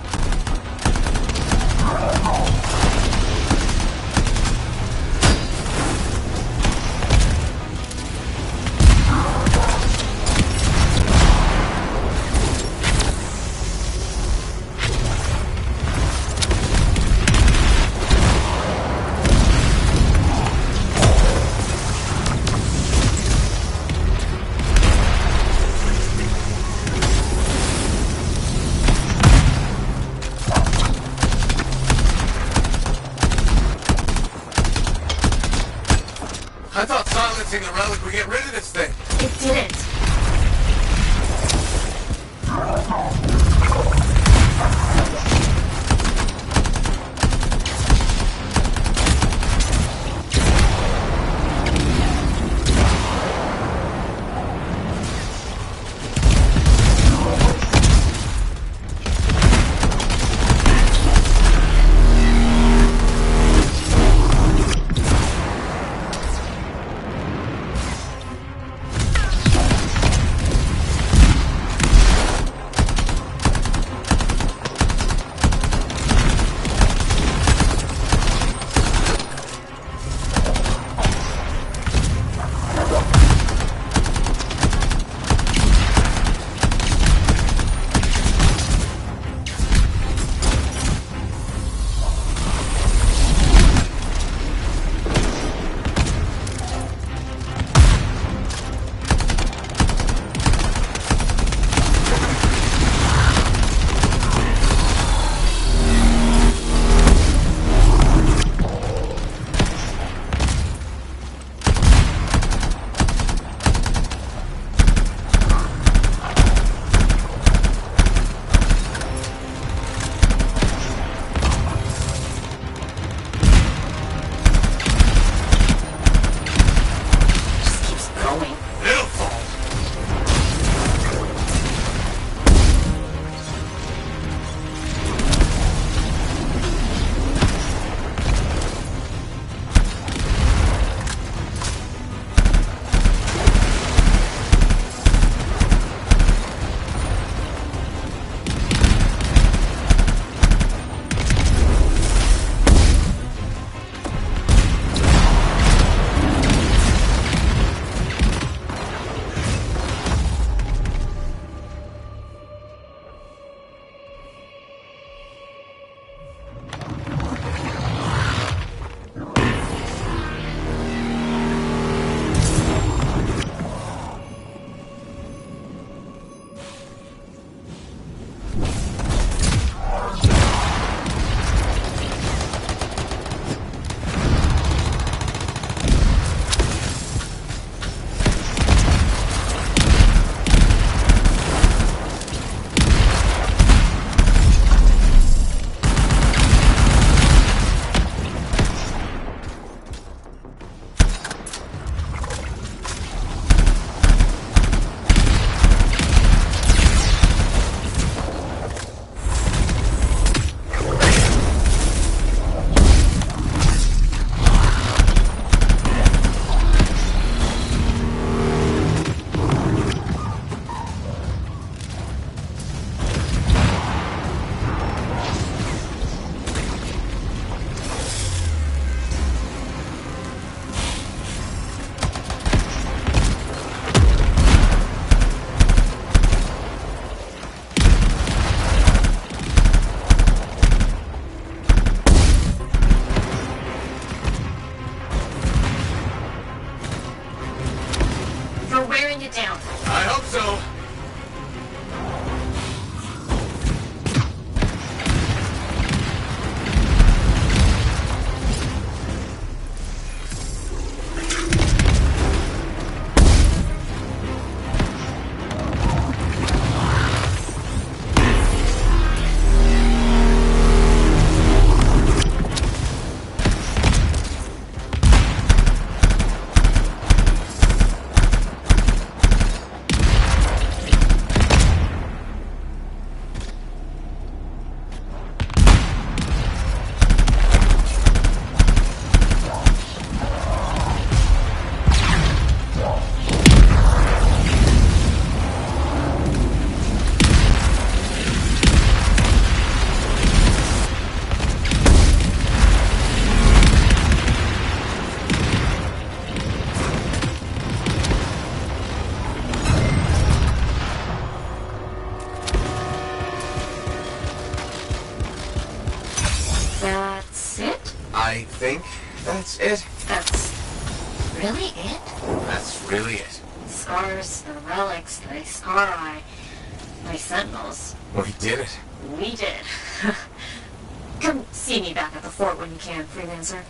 I thought silencing the relic would get rid of this thing. It didn't. I think that's it. That's really it? That's really it. Scars, the relics, the Scar-Eye, my sentinels. We did it. We did. Come see me back at the fort when you can, freelancer.